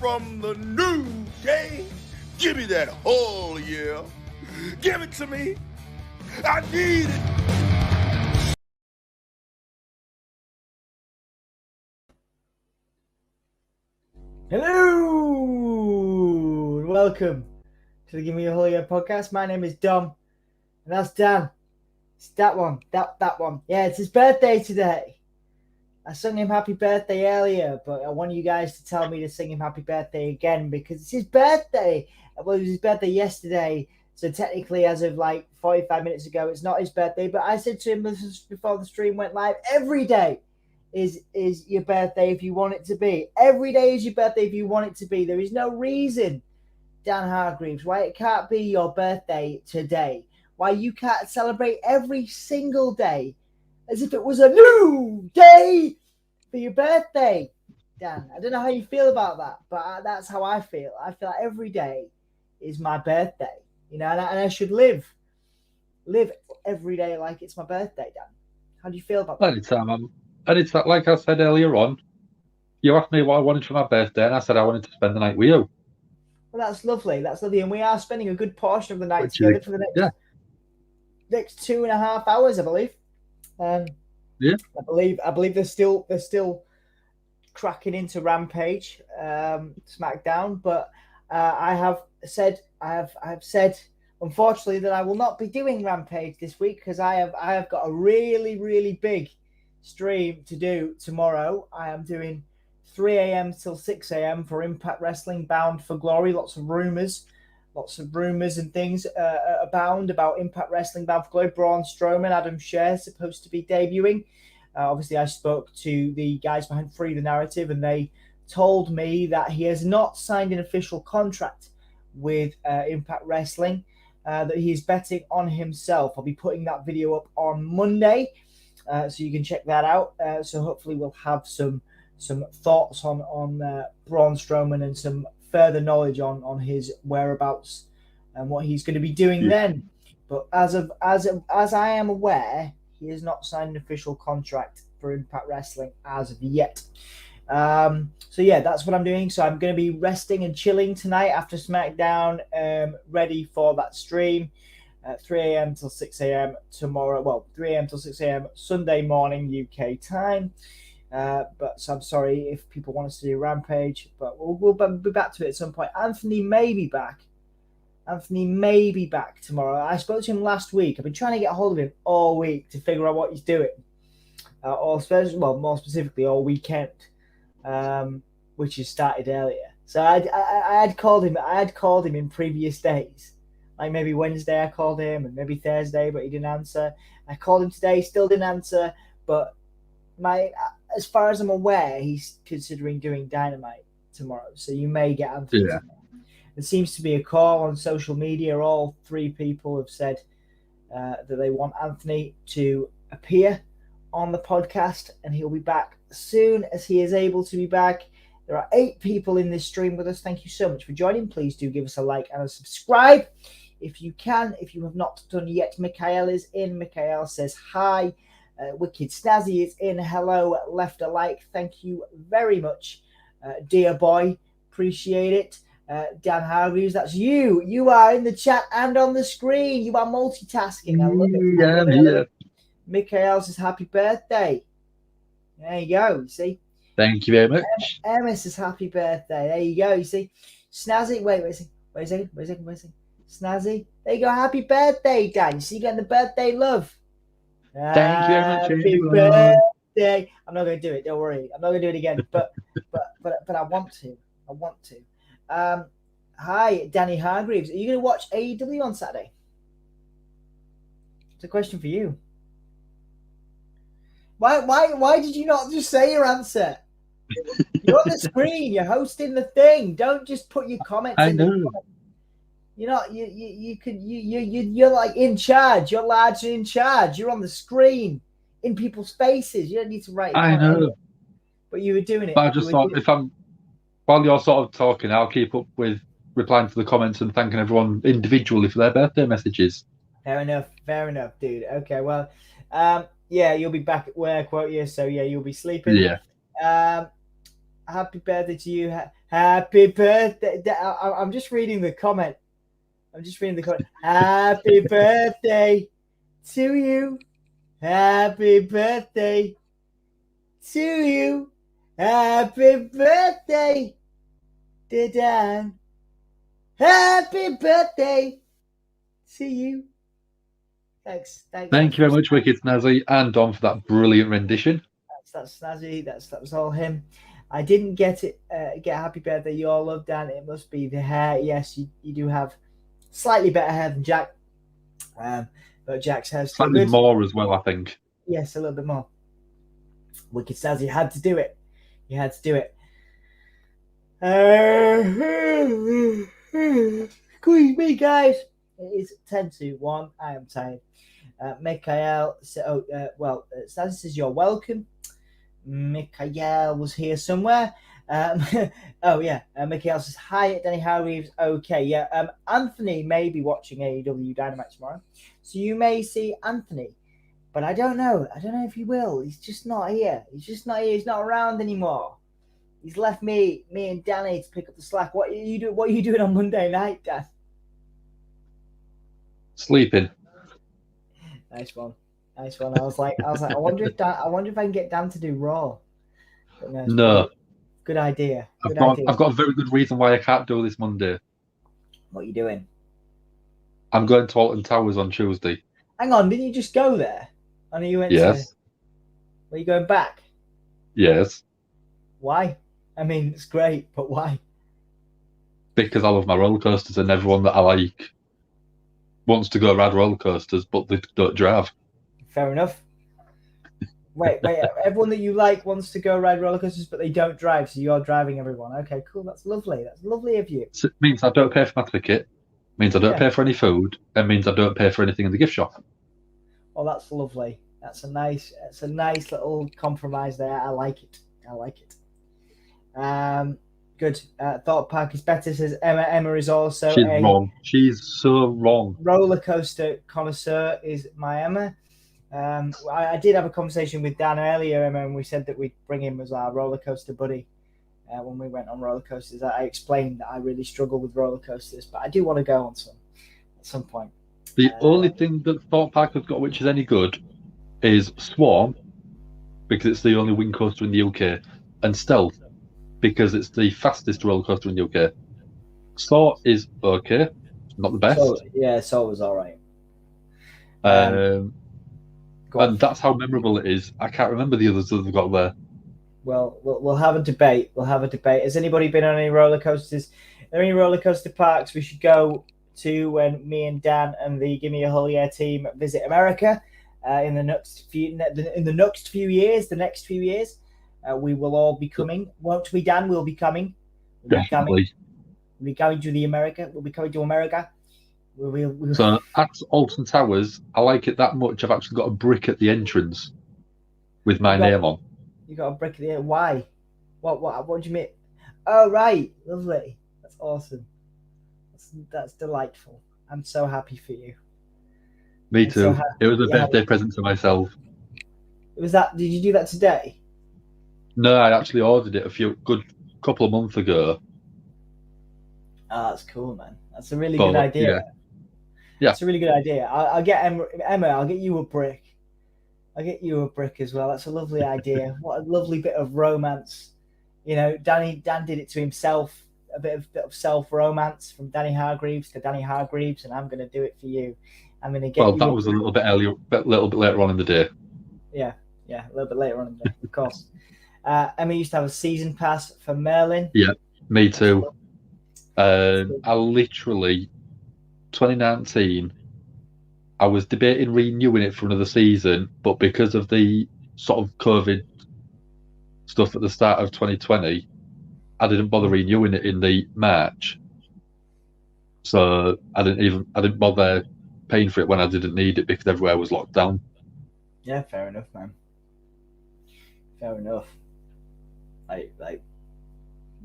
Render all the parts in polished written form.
from the new day. Give me that whole yeah. Give it to me. I need it. Hello, and welcome to the Give Me a Whole Yeah podcast. My name is Dom, and that's Dan. It's that one. Yeah, it's his birthday today. I sung him happy birthday earlier, but I want you guys to tell me to sing him happy birthday again because it's his birthday. Well, it was his birthday yesterday, so technically, as of like 45 minutes ago, it's not his birthday. But I said to him before the stream went live, every day is your birthday if you want it to be. Every day is your birthday if you want it to be. There is no reason, Dan Hargreaves, why it can't be your birthday today. Why you can't celebrate every single day as if it was a new day for your birthday, Dan. I don't know how you feel about that, but that's how I feel. I feel like every day is my birthday, you know, and I should live every day like it's my birthday, Dan. How do you feel about that? Anytime, like I said earlier on, you asked me what I wanted for my birthday, and I said I wanted to spend the night with you. Well, that's lovely. That's lovely, and we are spending a good portion of the night together for the next 2.5 hours, I believe. Yeah. I believe they're still cracking into Rampage, SmackDown, but I have said, unfortunately, that I will not be doing Rampage this week because I have got a really, really big stream to do tomorrow. I am doing 3 a.m. till 6 a.m. for Impact Wrestling Bound for Glory. Lots of rumors and things abound about Impact Wrestling Bound for Glory. Braun Strowman, Adam Scherr supposed to be debuting. Obviously, I spoke to the guys behind Free the Narrative, and they told me that he has not signed an official contract with Impact Wrestling, that he is betting on himself. I'll be putting that video up on Monday, so you can check that out. So hopefully we'll have some thoughts on Braun Strowman and some further knowledge on his whereabouts and what he's going to be doing then. But as I am aware, he has not signed an official contract for Impact Wrestling as of yet. So yeah, that's what I'm doing. So I'm going to be resting and chilling tonight after SmackDown, ready for that stream. 3 a.m. till 6 a.m. tomorrow. Well, 3 a.m. till 6 a.m. Sunday morning UK time. But so I'm sorry if people want us to do Rampage, but we'll be back to it at some point. Anthony may be back tomorrow. I spoke to him last week. I've been trying to get a hold of him all week to figure out what he's doing. More specifically, all weekend, which has started earlier. So I had called him. I had called him in previous days. Like maybe Wednesday I called him, and maybe Thursday, but he didn't answer. I called him today, still didn't answer. But as far as I'm aware, he's considering doing Dynamite tomorrow. So you may get Anthony. Yeah. There seems to be a call on social media. All three people have said that they want Anthony to appear on the podcast, and he'll be back as soon as he is able to be back. There are 8 people in this stream with us. Thank you so much for joining. Please do give us a like and a subscribe if you can. If you have not done yet, Mikhail is in. Mikhail says hi. Wicked Snazzy is in. Hello, left a like. Thank you very much, dear boy. Appreciate it. Dan Hargreaves, that's you. You are in the chat and on the screen. You are multitasking. I love it. Yeah. Mikhail says happy birthday. There you go. You see? Thank you very much. Emma says happy birthday. There you go. You see? Snazzy, wait a second. Snazzy, there you go. Happy birthday, Dan. You see, you getting the birthday love. Thank you very much. Happy birthday. I'm not going to do it. Don't worry. I'm not going to do it again. But I want to. Hi, Danny Hargreaves. Are you going to watch AEW on Saturday? It's a question for you. Why did you not just say your answer? You're on the screen. You're hosting the thing. Don't just put your comments in. I know. You're like in charge. You're largely in charge. You're on the screen, in people's faces. You don't need to write. I know. But you were doing it. But I just thought while you're sort of talking, I'll keep up with replying to the comments and thanking everyone individually for their birthday messages. Fair enough, dude. Okay, well, yeah, you'll be back at work, won't you? So yeah, you'll be sleeping. Yeah. happy birthday to you. Happy birthday. I'm just reading the comment. Happy birthday to you. Happy birthday to you. Happy birthday, dear Dan. Happy birthday to you. Thanks. Thank you very much, Wicked Snazzy and Don, for that brilliant rendition. That's Snazzy. That was all him. I didn't get it. Get happy birthday. You all love Dan. It must be the hair. Yes, you do have slightly better hair than Jack. But Jack's hair's still Slightly good. more as well, I think. Yes, a little bit more. Wicked Snazzy had to do it. You had to do it. Excuse me, guys. It is 10-1. I am tired. Mikhail, Snazzy says you're welcome. Mikhail was here somewhere. Mikhail says hi, Danny Hargreaves. Okay, yeah. Anthony may be watching AEW Dynamite tomorrow, so you may see Anthony, but I don't know. I don't know if he will. He's just not here. He's not around anymore. He's left me and Danny to pick up the slack. What are you doing on Monday night, Dan? Sleeping. Nice one. I was like, I wonder if I can get Dan to do Raw. But no. Good idea. I've got a very good reason why I can't do this Monday. What are you doing? I'm going to Alton Towers on Tuesday. Hang on, didn't you just go there? I know you went Yes. Are you going back? Yes. Why? I mean, it's great, but why? Because I love my roller coasters and everyone that I like wants to go ride roller coasters, but they don't drive. Fair enough. Wait. Everyone that you like wants to go ride roller coasters, but they don't drive, so you're driving everyone. Okay, cool. That's lovely. That's lovely of you. So it means I don't pay for my ticket, means I don't pay for any food, and means I don't pay for anything in the gift shop. Oh, that's lovely. That's a nice little compromise there. I like it. Good. Thought Park is better, says Emma. Emma is also She's wrong. She's so wrong. Roller coaster connoisseur is my Emma. I did have a conversation with Dan earlier, Emma, and we said that we'd bring him as our roller coaster buddy when we went on roller coasters. I explained that I really struggle with roller coasters, but I do want to go on some at some point. The only thing that Thorpe Park has got which is any good is Swarm, because it's the only wing coaster in the UK, and Stealth, because it's the fastest roller coaster in the UK. Thor is okay, not the best. Thor was all right. And that's how memorable it is. I can't remember the others that they've got there. Well, we'll have a debate. Has anybody been on any roller coasters? Are there any roller coaster parks we should go to when me and Dan and the Give Me a Hull Yeah team visit America in the next few years? We will all be coming, won't we, Dan? We'll be coming. Definitely. We'll be coming to America. We'll be coming to America. We'll... So at Alton Towers, I like it that much. I've actually got a brick at the entrance with my name on. You got a brick at the end. Why? What do you mean? Oh, right. Lovely. That's awesome. That's delightful. I'm so happy for you. Me too. It was a birthday present to myself. It was that. Did you do that today? No, I actually ordered it a couple of months ago. Oh, that's cool, man. That's a really good idea. Yeah. That's a really good idea. I'll get Emma. I'll get you a brick. I'll get you a brick as well. That's a lovely idea. What a lovely bit of romance. You know, Dan did it to himself. A bit of self-romance from Danny Hargreaves to Danny Hargreaves, and I'm going to do it for you. I'm going to get. Well, that was a little bit earlier, a little bit later on in the day. Yeah, a little bit later on in the day, of course. Emma used to have a season pass for Merlin. Yeah, me too. I literally, 2019, I was debating renewing it for another season, but because of the sort of COVID stuff at the start of 2020, I didn't bother renewing it in the March. So I didn't bother paying for it when I didn't need it because everywhere was locked down. Yeah, fair enough, man. Fair enough. Like,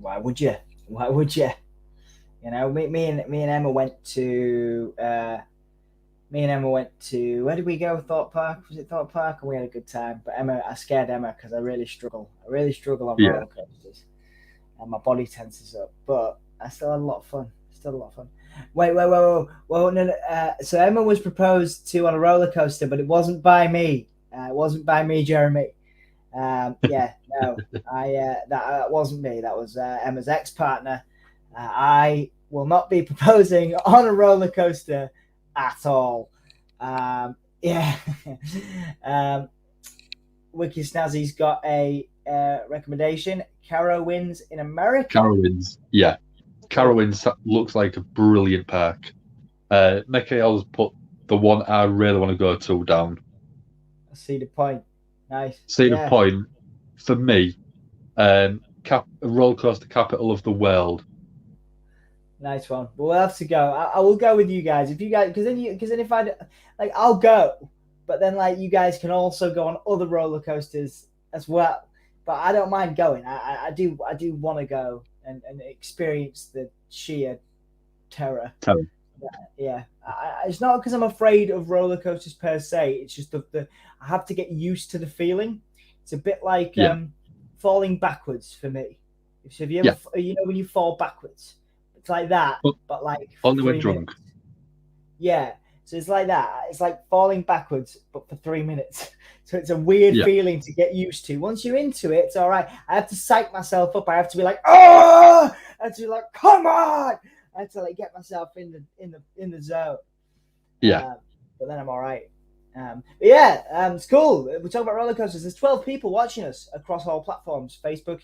why would you? You know, me and Emma went to. Where did we go? Thorpe Park? Was it Thorpe Park? And we had a good time. But I scared Emma because I really struggle. on roller coasters. and my body tenses up. But I still had a lot of fun. Wait. Well, no. So Emma was proposed to on a roller coaster, but it wasn't by me. It wasn't by me, Jeremy. No, that wasn't me. That was Emma's ex-partner. I will not be proposing on a roller coaster at all. Yeah. Wiki Snazzy's got a recommendation. Carowinds in America. Carowinds, yeah. Carowinds looks like a brilliant park. Michael's put the one I really want to go to down. Cedar Point. Nice. Cedar Point, for me, roller coaster capital of the world. Nice one. We'll have to go. I will go with you guys if you guys, because then if I like, I'll go, but then like you guys can also go on other roller coasters as well. But I don't mind going. I do want to go and experience the sheer terror. Yeah. It's not because I'm afraid of roller coasters per se. It's just the I have to get used to the feeling. It's a bit like falling backwards for me. So have you ever, when you fall backwards, it's like that, but like only when drunk. Yeah, so it's like that. It's like falling backwards, but for 3 minutes. So it's a weird feeling to get used to. Once you're into it, it's all right. I have to psych myself up. I have to be like, oh! I have to be like, come on! I have to like get myself in the zone. Yeah. But then I'm all right. It's cool. We're talking about roller coasters. There's 12 people watching us across all platforms: Facebook,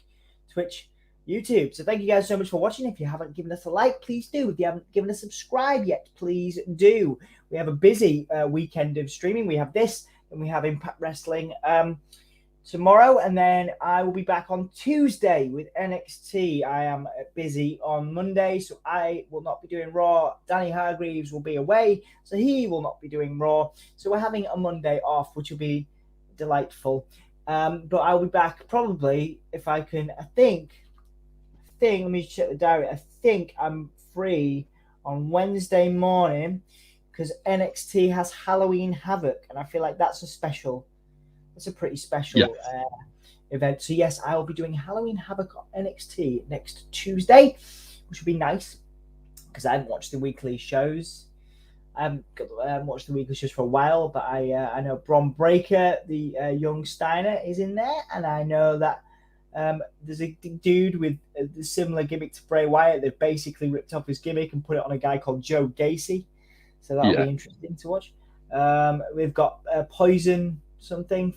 Twitch, YouTube. So thank you guys so much for watching. If you haven't given us a like, please do. If you haven't given a subscribe yet, please do. We have a busy weekend of streaming. We have this, and we have Impact Wrestling tomorrow, and then I will be back on Tuesday with NXT. I am busy on Monday, so I will not be doing Raw. Danny Hargreaves will be away, so he will not be doing Raw. So we're having a Monday off, which will be delightful. But I'll be back probably if I can. I think. Let me check the diary. I think I'm free on Wednesday morning because NXT has Halloween Havoc, and I feel like that's a pretty special event. So yes, I will be doing Halloween Havoc on NXT next Tuesday, which will be nice because I haven't watched the weekly shows. I haven't watched the weekly shows for a while, but I know Bron Breakker, the young Steiner, is in there, and I know that there's a dude with a similar gimmick to Bray Wyatt. They've basically ripped off his gimmick and put it on a guy called Joe Gacy, so that'll be interesting to watch. We've got Poison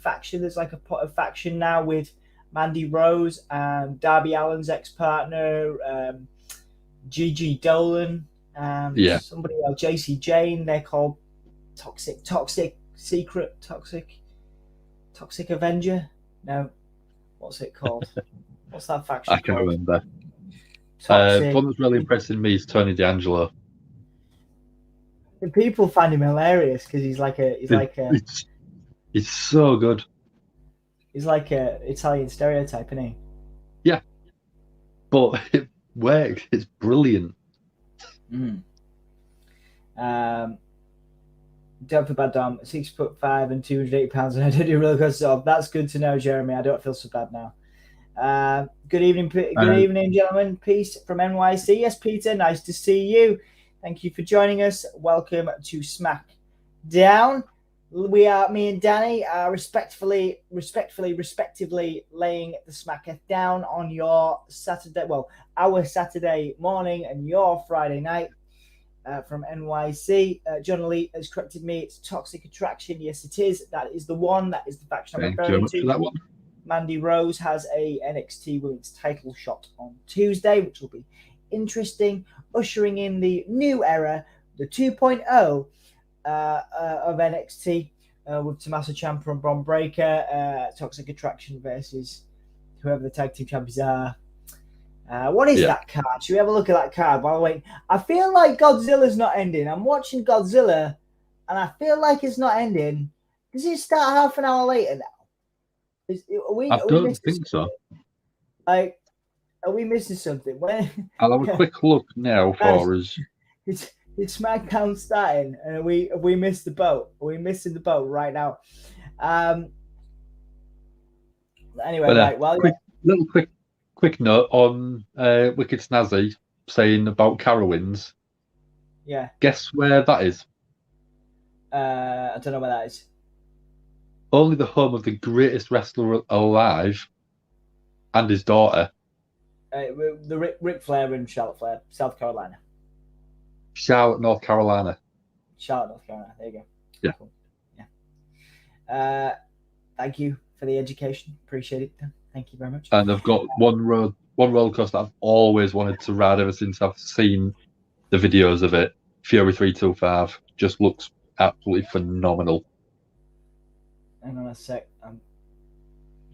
faction. There's like a faction now with Mandy Rose and Darby Allin's ex-partner, Gigi Dolan, somebody else, JC Jane. They're called Toxic Avenger. No, what's it called? What's that faction? I can't remember. One that's really impressing me is Tony D'Angelo. And people find him hilarious because he's so good. He's like a Italian stereotype, isn't he? Yeah, but it works. It's brilliant. Don't feel bad, Dom. 6'5" and 280 pounds, and I don't do roller coaster. That's good to know, Jeremy. I don't feel so bad now. Good evening, gentlemen. Peace from NYC. Yes, Peter. Nice to see you. Thank you for joining us. Welcome to Smackdown. We are, me and Danny, are respectively laying the smacketh down on your Saturday, our Saturday morning and your Friday night from NYC. John Lee has corrected me. It's Toxic Attraction. Yes, it is. That is the one. That is the faction I'm referring to. That one. Mandy Rose has a NXT Women's title shot on Tuesday, which will be interesting, ushering in the new era, the 2.0 of NXT, with Tommaso Ciampa and Bron Breakker, Toxic Attraction versus whoever the tag team champions are. What is that card? Should we have a look at that card while we're waiting? I feel like Godzilla's not ending. I'm watching Godzilla, and I feel like it's not ending. Does it start half an hour later now? I don't think so. Like, are we missing something? I'll have a quick look now for us. It's SmackDown starting, and have we missed the boat? Are we missing the boat right now? Anyway, Quick quick note on Wicked Snazzy saying about Carowinds. Yeah. Guess where that is? I don't know where that is. Only the home of the greatest wrestler alive and his daughter. The Ric Flair and Charlotte Flair, South Carolina. Charlotte, North Carolina. Charlotte, North Carolina. There you go. Yeah. Cool. Yeah. Thank you for the education. Appreciate it. Thank you very much. And I've got one roller coaster I've always wanted to ride ever since I've seen the videos of it. Fury 325 just looks absolutely phenomenal. Hang on a sec. I'm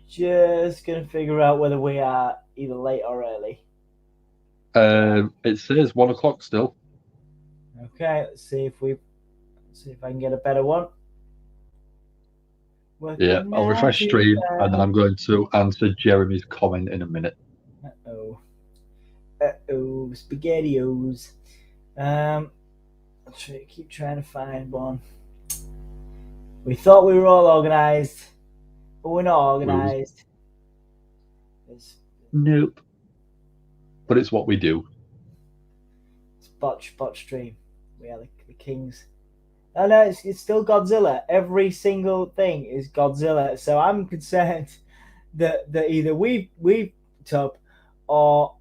just going to figure out whether we are either late or early. It says 1 o'clock still. Okay, let's see if I can get a better one. Yeah, I'll refresh stream and then I'm going to answer Jeremy's comment in a minute. SpaghettiOs. I'll keep trying to find one. We thought we were all organised, but we're not organised. Nope. But it's what we do. It's botch stream. We are the kings. No, it's still Godzilla. Every single thing is Godzilla. So I'm concerned that either we've top or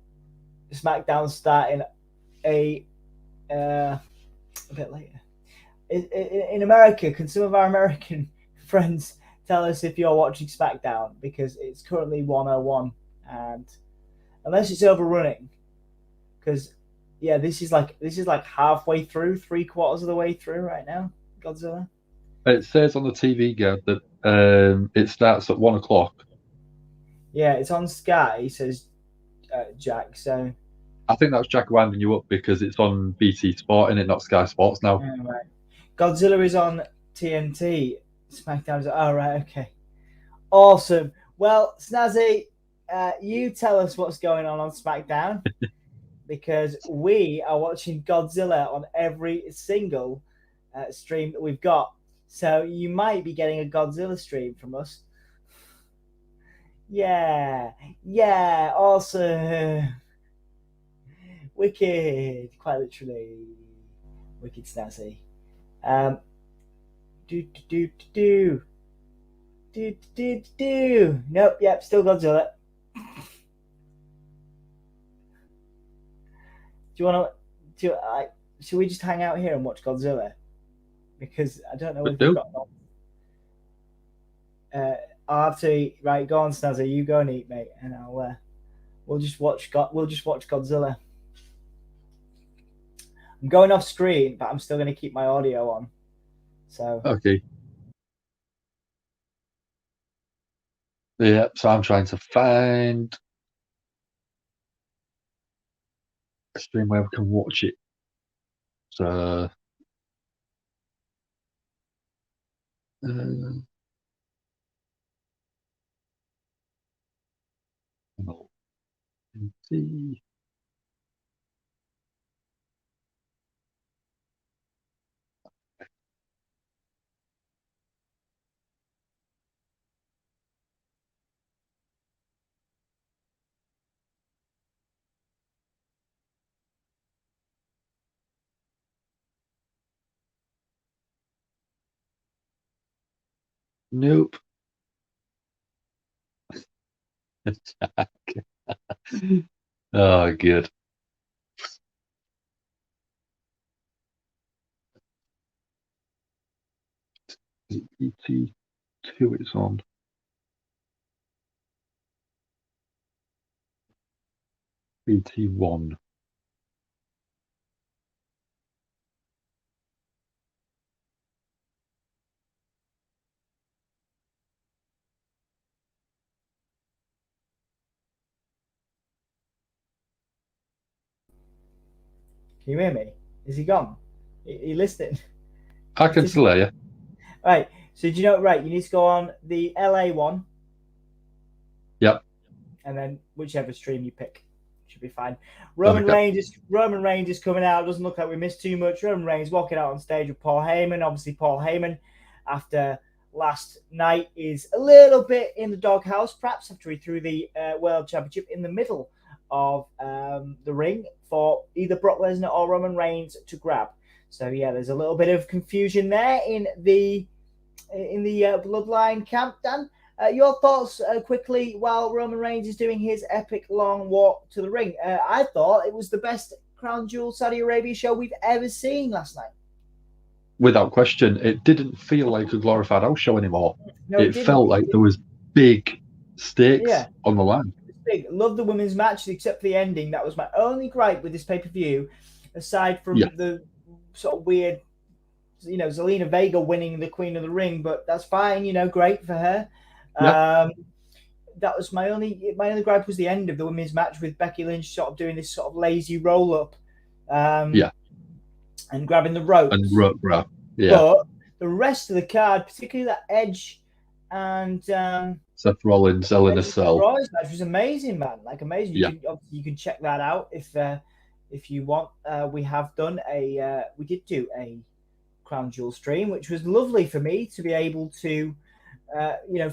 SmackDown starting a bit later. In America, can some of our American friends tell us if you're watching SmackDown, because it's currently 1:01, and unless it's overrunning, because this is like halfway through, 3/4 of the way through right now, Godzilla. It says on the TV guide that it starts at 1 o'clock. Yeah, it's on Sky, says Jack. So I think that's Jack winding you up because it's on BT Sport and it not Sky Sports now. Right. Godzilla is on TNT. SmackDown is right. Okay, awesome. Well, Snazzy, you tell us what's going on SmackDown. Because we are watching Godzilla on every single stream that we've got. So you might be getting a Godzilla stream from us. Yeah, awesome. Wicked, quite literally. Wicked Snazzy. Nope, yep, still Godzilla. Do you want to? Should we just hang out here and watch Godzilla? Because I don't know if we've got. I'll have to eat. Right, go on, Snazzy. You go and eat, mate, and we'll just watch Godzilla. I'm going off screen, but I'm still going to keep my audio on. So okay. Yeah, so I'm trying to find a stream where we can watch it. So see. Nope. Oh, good. BT2 it's on. BT1. can you hear me? Is he gone? Are you listening? I can still hear you. Right. So do you know? Right, you need to go on the LA one. Yep. And then whichever stream you pick should be fine. Roman Reigns is coming out. Doesn't look like we missed too much. Roman Reigns walking out on stage with Paul Heyman. Obviously, Paul Heyman, after last night is a little bit in the doghouse, perhaps after he threw the World Championship in the middle of the ring for either Brock Lesnar or Roman Reigns to grab. So yeah, there's a little bit of confusion there in the Bloodline camp. Dan, your thoughts quickly while Roman Reigns is doing his epic long walk to the ring. I thought it was the best Crown Jewel Saudi Arabia show we've ever seen last night. Without question, it didn't feel like a glorified house show anymore. No, it felt like there was big stakes on the line. Big. Love the women's match, except for the ending. That was my only gripe with this pay-per-view, aside from the sort of weird, Zelina Vega winning the Queen of the Ring, but that's fine, great for her. That was my only gripe was the end of the women's match with Becky Lynch sort of doing this sort of lazy roll-up. And grabbing the ropes. And rope grab. Yeah. But the rest of the card, particularly that Edge and Seth Rollins, Hell in a Cell. That was amazing, man. Like amazing. You can check that out if you want. We did do a Crown Jewel stream, which was lovely for me to be able to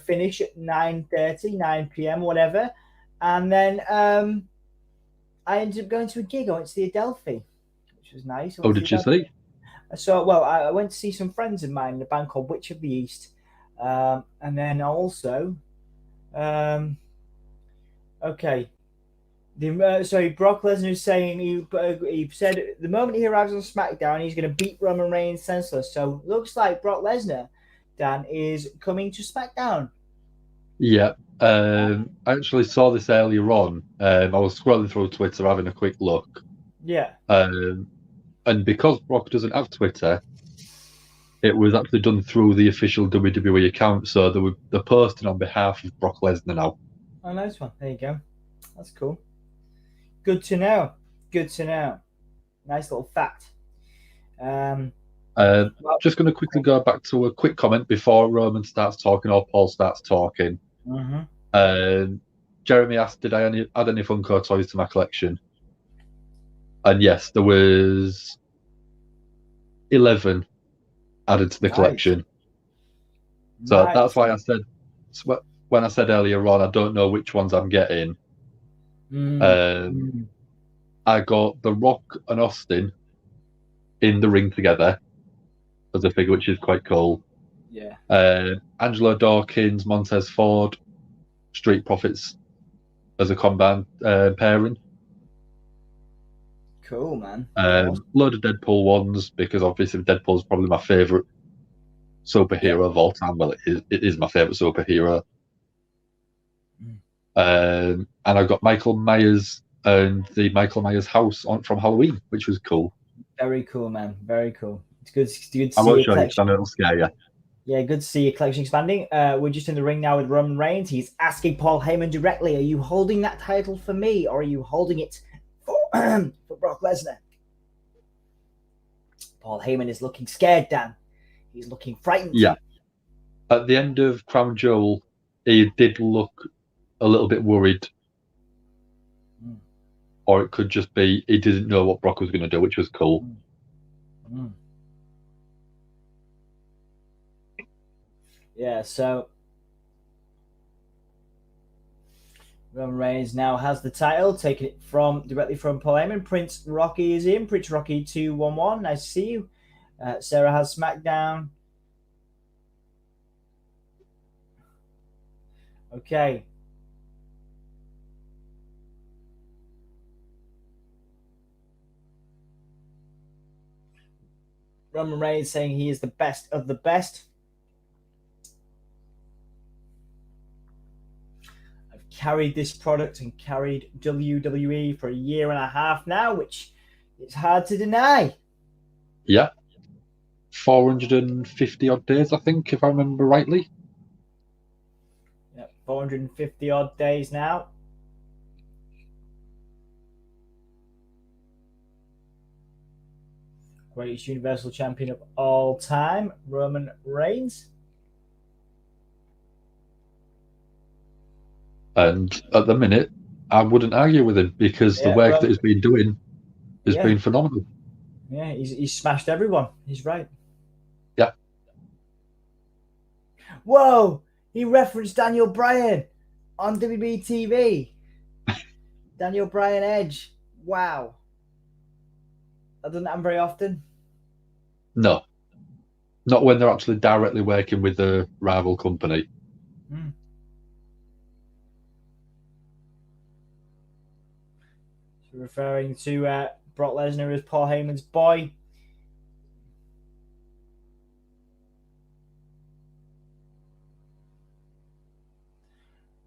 finish at 9:30, 9 p.m. whatever. And then I ended up going to a gig. I went to the Adelphi, which was nice. Oh, did you see? So, I went to see some friends of mine in a band called Witch of the East. And then also, Brock Lesnar is saying he said the moment he arrives on SmackDown, he's going to beat Roman Reigns senseless. So looks like Brock Lesnar, Dan, is coming to SmackDown. Yeah. I actually saw this earlier on. I was scrolling through Twitter having a quick look. Yeah. And because Brock doesn't have Twitter, it was actually done through the official WWE account, so they're posting on behalf of Brock Lesnar now. Oh, nice one. There you go. That's cool. Good to know. Nice little fact. Just going to quickly go back to a quick comment before Roman starts talking or Paul starts talking. Mm-hmm. Jeremy asked, did I add any Funko toys to my collection? And yes, there was 11 added to the collection. So that's why I said, when I said earlier on, I don't know which ones I'm getting. I got The Rock and Austin in the ring together as a figure, which is quite cool. Yeah. Angelo Dawkins, Montez Ford, Street Profits as a combat pairing. Cool, man. Load of Deadpool ones, because obviously Deadpool's probably my favourite superhero of all time. Well, it is my favourite superhero. And I got Michael Myers and the Michael Myers house from Halloween, which was cool. Very cool, man. Very cool. It's good to see I won't show you, because I know it'll scare you. Yeah, good to see your collection expanding. We're just in the ring now with Roman Reigns. He's asking Paul Heyman directly, are you holding that title for me, or are you holding it for Brock Lesnar? Paul Heyman is looking scared, Dan. He's looking frightened. Yeah. At the end of Crown Jewel, he did look a little bit worried. Or it could just be he didn't know what Brock was going to do, which was cool. Yeah, so Roman Reigns now has the title, taking it directly from Paul Heyman. Prince Rocky is in. Prince Rocky 211. Nice to see you. Sarah has SmackDown. Okay. Roman Reigns saying he is the best of the best. I've carried this product and carried WWE for a year and a half now, which is hard to deny. Yeah. 450 odd days, I think, if I remember rightly. Yeah, 450 odd days now. Greatest Universal Champion of all time, Roman Reigns. And at the minute, I wouldn't argue with him, because the work that he's been doing has been phenomenal. Yeah, he's smashed everyone. He's right. Yeah. Whoa! He referenced Daniel Bryan on WB TV. Daniel Bryan Edge. Wow. That doesn't happen very often. No. Not when they're actually directly working with the rival company. So referring to Brock Lesnar as Paul Heyman's boy.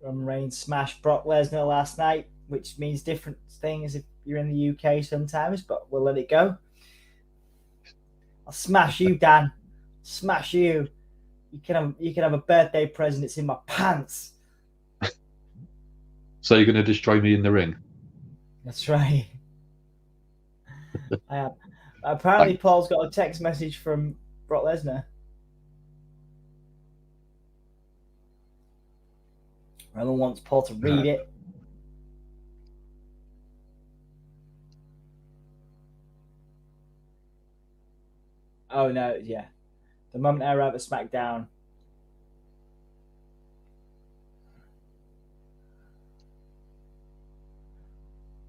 Roman Reigns smashed Brock Lesnar last night, which means different things if you're in the UK sometimes, but we'll let it go. I'll smash you, Dan. Smash you. You can have a birthday present. It's in my pants. So you're going to destroy me in the ring? That's right. I am. Apparently, Paul's got a text message from Brock Lesnar. Roman wants Paul to read it. Oh, no, yeah. The moment I arrive at Smackdown.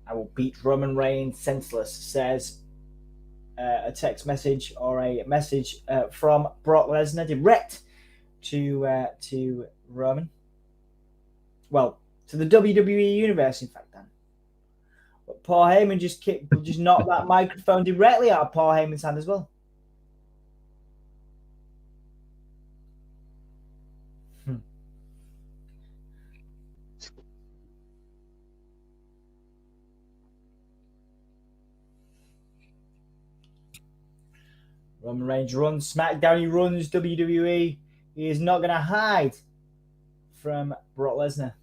I will beat Roman Reigns senseless, says a text message or a message from Brock Lesnar direct to Roman. Well, to the WWE Universe, in fact, Dan. But Paul Heyman just knocked that microphone directly out of Paul Heyman's hand as well. Roman Reigns runs SmackDown, he runs WWE. He is not going to hide from Brock Lesnar.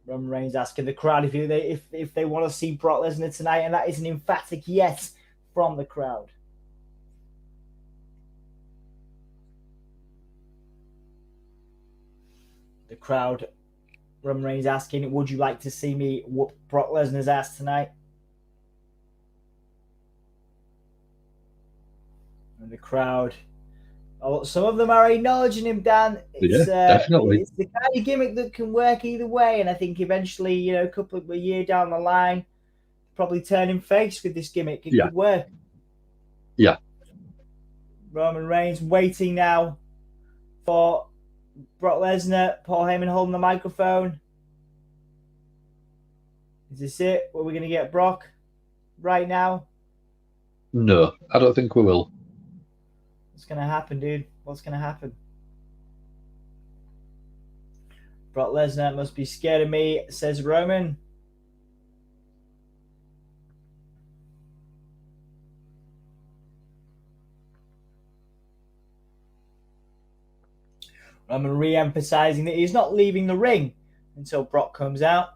Roman Reigns asking the crowd if they want to see Brock Lesnar tonight, and that is an emphatic yes from the crowd. The crowd, Roman Reigns asking, would you like to see me whoop Brock Lesnar's ass tonight? And the crowd, some of them are acknowledging him, Dan. Yeah, definitely. It's the kind of gimmick that can work either way, and I think eventually, a year down the line, probably turn him face with this gimmick. It could work. Yeah. Roman Reigns waiting now for Brock Lesnar. Paul Heyman holding the microphone. Is this it? Are we going to get Brock right now? No, I don't think we will. What's going to happen, dude? What's going to happen? Brock Lesnar must be scared of me, says Roman. Roman re-emphasizing that he's not leaving the ring until Brock comes out.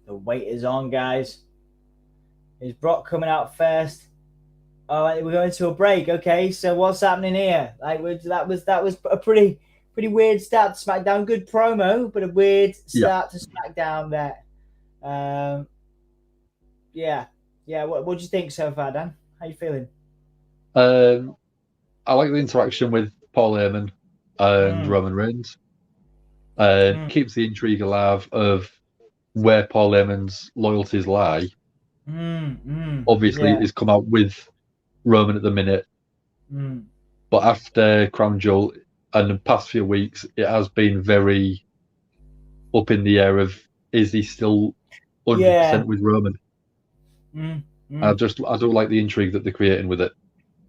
The wait is on, guys. Is Brock coming out first? Oh, we're going to a break. Okay, so what's happening here? That was a pretty weird start to SmackDown. Good promo, but a weird start to SmackDown there. Yeah. What do you think so far, Dan? How you feeling? I like the interaction with Paul Heyman and Roman Reigns. Keeps the intrigue alive of where Paul Heyman's loyalties lie. Obviously, he's come out with Roman at the minute. But after Crown Jewel and the past few weeks, it has been very up in the air of, is he still 100% with Roman? I don't like the intrigue that they're creating with it.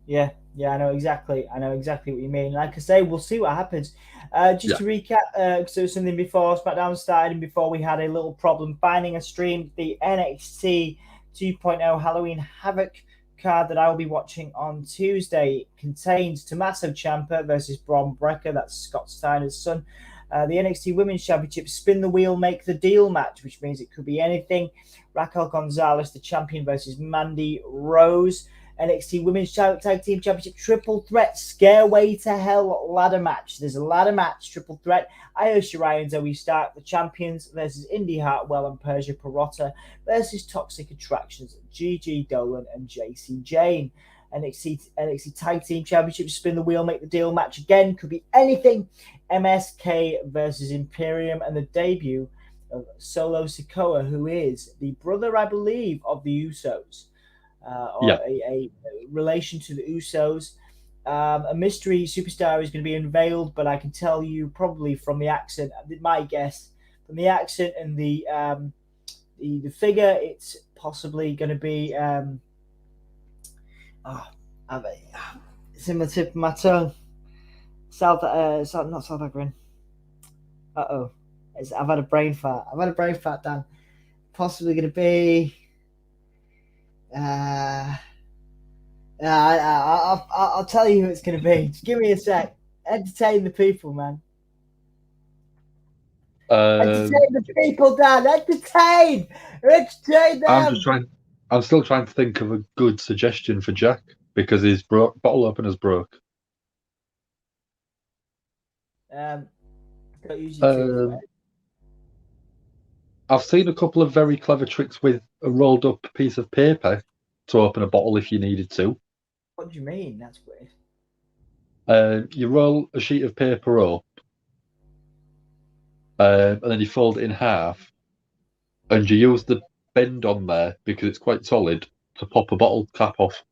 Yeah, I know exactly what you mean. Like I say, we'll see what happens. To recap, so something before SmackDown started and before we had a little problem finding a stream, the NXT 2.0 Halloween Havoc card that I will be watching on Tuesday contains Tommaso Ciampa versus Braun Breaker. That's Scott Steiner's son. The NXT Women's Championship Spin the Wheel, Make the Deal match, which means it could be anything. Raquel Gonzalez, the champion, versus Mandy Rose. NXT Women's Tag Team Championship triple threat Scareway to Hell ladder match. There's a ladder match triple threat. Io Shirai and Zoe Stark, the champions, versus Indy Hartwell and Persia Pirotta versus Toxic Attractions, Gigi Dolan and JC Jane. NXT Tag Team Championship spin the wheel, make the deal match again. Could be anything. MSK versus Imperium and the debut of Solo Sikoa, who is the brother, I believe, of the Usos. A relation to the Usos. A mystery superstar is going to be unveiled, but I can tell you probably from the accent, my guess, from the accent and the figure, it's possibly going to be it's in the tip of my tongue. Not South African. I've had a brain fart. Dan. Possibly going to be. I'll tell you who it's going to be. Just give me a sec. Entertain the people, man. Entertain the people, Dan. Entertain them. I'm still trying to think of a good suggestion for Jack because his bottle opener's broke. Don't use your I've seen a couple of very clever tricks with a rolled up piece of paper to open a bottle if you needed to. What do you mean? That's weird. You roll a sheet of paper up, and then you fold it in half, and you use the bend on there because it's quite solid to pop a bottle cap off.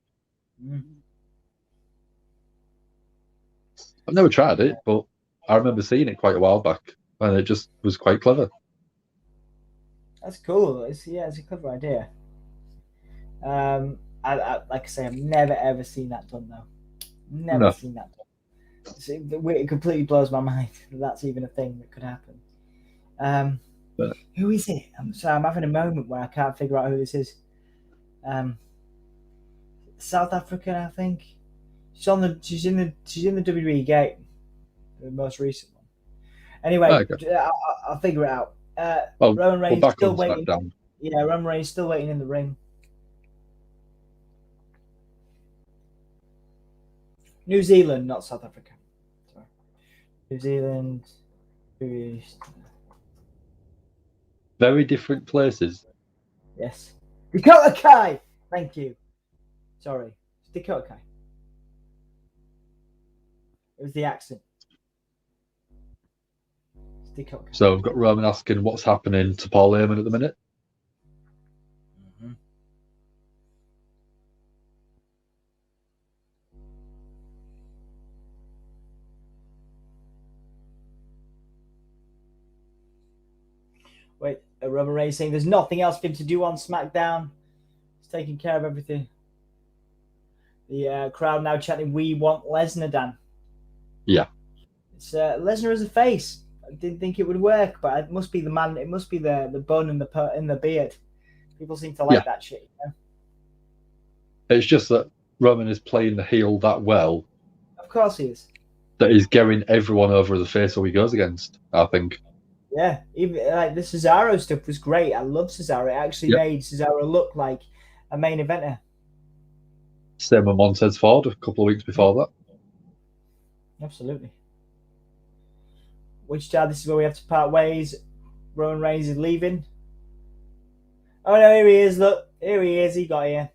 I've never tried it, but I remember seeing it quite a while back, and it just was quite clever. That's cool. It's a clever idea. Like I say, I've never ever seen that done though. Never seen that done. It completely blows my mind that that's even a thing that could happen. Who is it? I'm having a moment where I can't figure out who this is. South African, I think. She's in the WWE game, the most recent one. Anyway, I'll figure it out. Roman Reigns still waiting. Smackdown. Yeah, Roman Reigns still waiting in the ring. New Zealand, not South Africa. Sorry. New Zealand. Very different places. Yes. Dakota Kai! Thank you. Sorry. It's Dakota Kai. It was the accent. It's Dakota Kai. So we've got Roman asking what's happening to Paul Heyman at the minute. Wait, Roman Reigns saying there's nothing else for him to do on SmackDown. He's taking care of everything. The crowd now chanting, "We want Lesnar, Dan." Yeah. It's Lesnar as a face. I didn't think it would work, but it must be the man. It must be the bun and the beard. People seem to like that shit. You know? It's just that Roman is playing the heel that well. Of course he is. That he's getting everyone over as a face who he goes against, I think. Yeah, even like the Cesaro stuff was great. I love Cesaro. It actually made Cesaro look like a main eventer. Same with Montez Ford a couple of weeks before that. Absolutely. Wichita, this is where we have to part ways. Roman Reigns is leaving. Oh no, here he is. Look, here he is. He got here.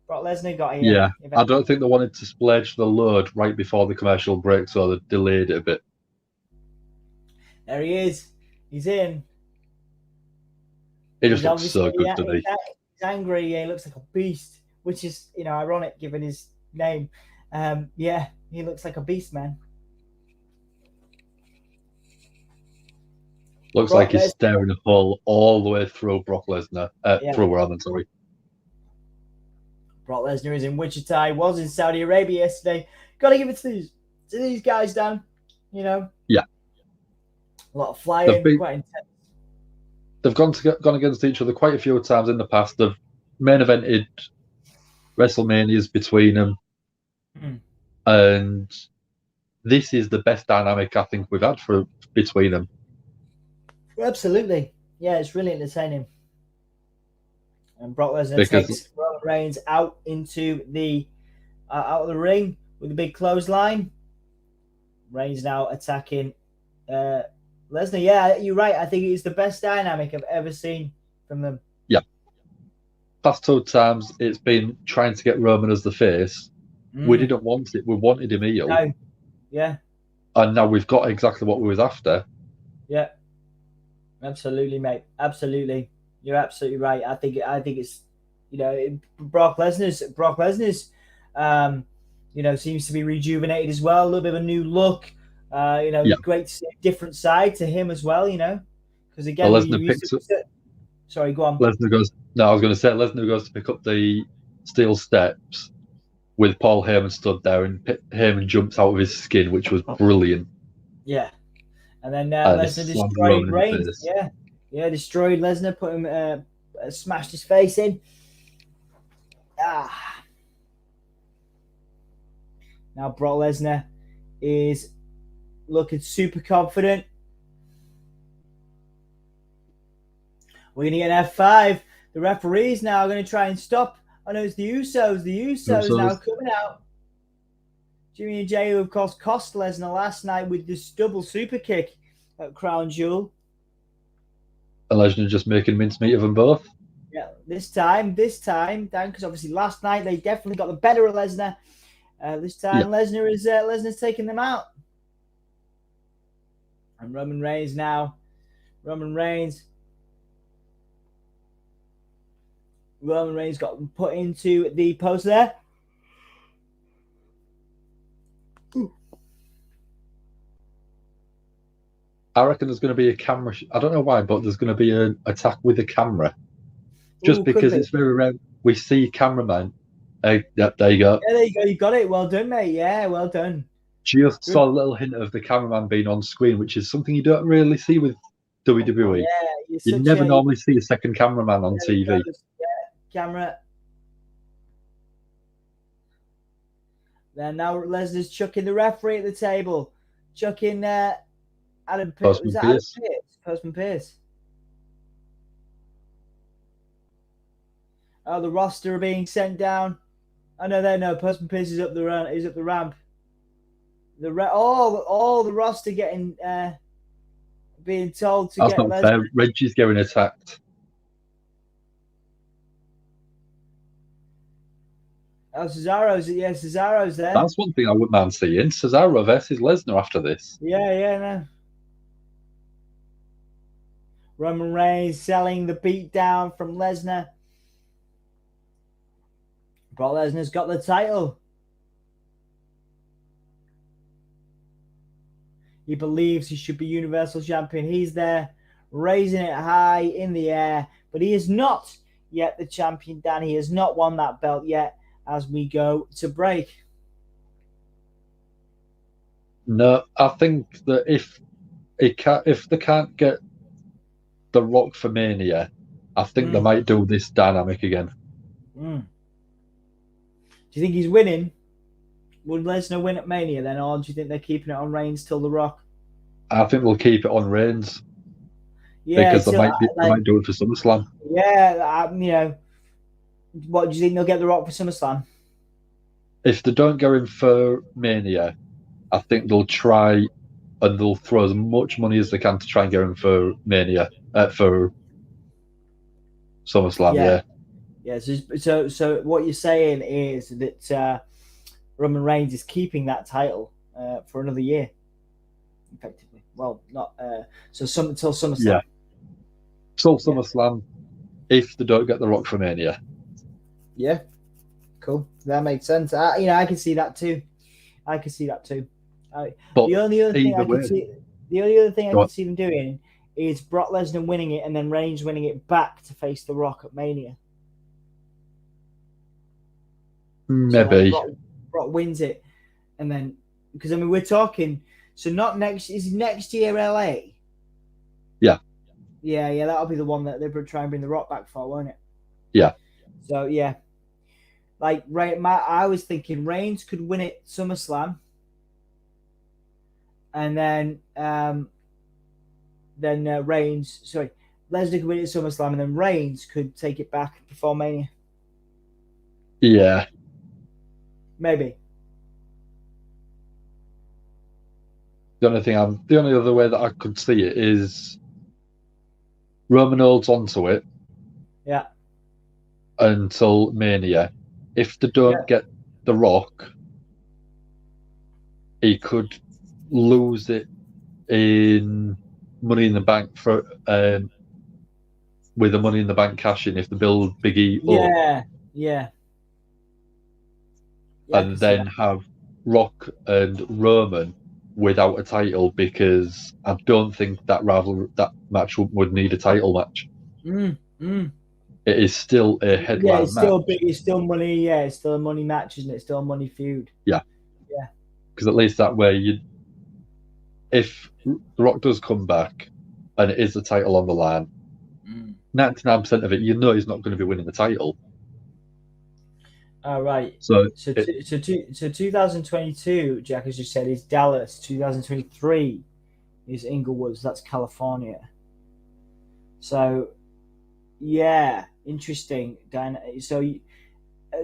Brock Lesnar got here. Yeah, I don't think they wanted to splurge the load right before the commercial break, so they delayed it a bit. There he is. He's in. He just looks so good today. He's angry. Yeah, he looks like a beast, which is, ironic given his name. Yeah, he looks like a beast, man. Looks like he's staring a hole all the way through Brock Lesnar. Through Roman, sorry. Brock Lesnar is in Wichita. He was in Saudi Arabia yesterday. Got to give it to these guys, Dan. Yeah. A lot of flying, quite intense. They've gone against each other quite a few times in the past. They've main evented WrestleManias between them. And this is the best dynamic I think we've had between them. Absolutely. Yeah, it's really entertaining. And Brock Lesnar Because takes Roman Reigns out into the out of the ring with a big clothesline. Reigns now attacking Lesnar. Yeah, you're right. I think it's the best dynamic I've ever seen from them. yeah, past 2 times it's been trying to get Roman as the face. We didn't want it. We wanted him heel. No. Yeah. And now we've got exactly what we was after. Yeah. Absolutely, mate. Absolutely. You're absolutely right. I think it's, you know, Brock Lesnar's seems to be rejuvenated as well. A little bit of a new look. Great to see a different side to him as well, because again, sorry, go on. Lesnar goes. No, I was going to say Lesnar goes to pick up the steel steps with Paul Heyman stood there, and Heyman jumps out of his skin, which was brilliant. Yeah, and then Lesnar destroyed Reigns. Yeah, destroyed Lesnar, put him, smashed his face in. Now Brock Lesnar is looking super confident. We're going to get an F5. The referees now are going to try and stop. I know it's the Usos. The Usos now coming out. Jimmy and Jay, who of course cost Lesnar last night with this double super kick at Crown Jewel. And Lesnar just making mincemeat of them both. Yeah, this time, Dan, because obviously last night they definitely got the better of Lesnar. This time, Lesnar's taking them out. And Roman Reigns now. Roman Reigns got put into the post there. I reckon there's going to be a camera. I don't know why, but there's going to be an attack with a camera. Just because it's very rare. We see cameraman. Yep, there you go. Yeah, there you go. You got it. Well done, mate. Yeah, well done. Just saw a little hint of the cameraman being on screen, which is something you don't really see with WWE. Yeah, you never normally see a second cameraman on TV. Camera. Then now Lesnar's chucking the referee at the table. Chucking Adam Pearce. Was that Pierce. Adam Pearce? Postman Pearce. Oh, the roster are being sent down. Oh no, Postman Pearce is up the ramp. He's up the ramp. All the roster getting being told to That's get. That's not fair. Reggie's getting attacked. Oh, Cesaro's there. That's one thing I wouldn't mind seeing. Cesaro versus Lesnar after this. Yeah, no. Roman Reigns selling the beat down from Lesnar. Brock Lesnar's got the title. He believes he should be Universal Champion. He's there, raising it high in the air. But he is not yet the champion, Dan. He has not won that belt yet as we go to break. No, I think that if they can't get The Rock for Mania, I think they might do this dynamic again. Do you think he's winning? Would Lesnar win at Mania then, or do you think they're keeping it on Reigns till The Rock? I think they'll keep it on Reigns. Yeah, because they might do it for SummerSlam. Yeah, what do you think they'll get The Rock for SummerSlam? If they don't go in for Mania, I think they'll try and they'll throw as much money as they can to try and get him for Mania, for SummerSlam. Yeah. Yeah, so what you're saying is that Roman Reigns is keeping that title for another year, effectively. Well, not until SummerSlam. Yeah, till SummerSlam, if they don't get The Rock for Mania. Yeah, cool. That makes sense. I can see that too. The only other thing I could see them doing is Brock Lesnar winning it and then Reigns winning it back to face The Rock at Mania. Maybe Brock wins it, and then because we're talking. So not next year LA. Yeah. Yeah, that'll be the one that they'll try and bring The Rock back for, won't it? Yeah. So yeah, I was thinking Reigns could win it SummerSlam, and then Lesnar could win it at SummerSlam, and then Reigns could take it back before Mania. Yeah. Maybe. The only other way that I could see it is Roman holds onto it. Yeah. Until Mania. If they don't get The Rock, he could lose it in Money in the Bank for with the Money in the Bank cash in if they build Big E up. Yeah, And then have Rock and Roman without a title, because I don't think that match would need a title match. It is still a headline match. It's still money. Yeah, it's still a money match, isn't it? It's still a money feud. Yeah. Yeah. Because at least that way, if The Rock does come back and it is the title on the line, 99% of it, he's not going to be winning the title. All right. So 2022, Jack has just said, is Dallas. 2023 is Inglewood. That's California. So, yeah, interesting. Dan. So,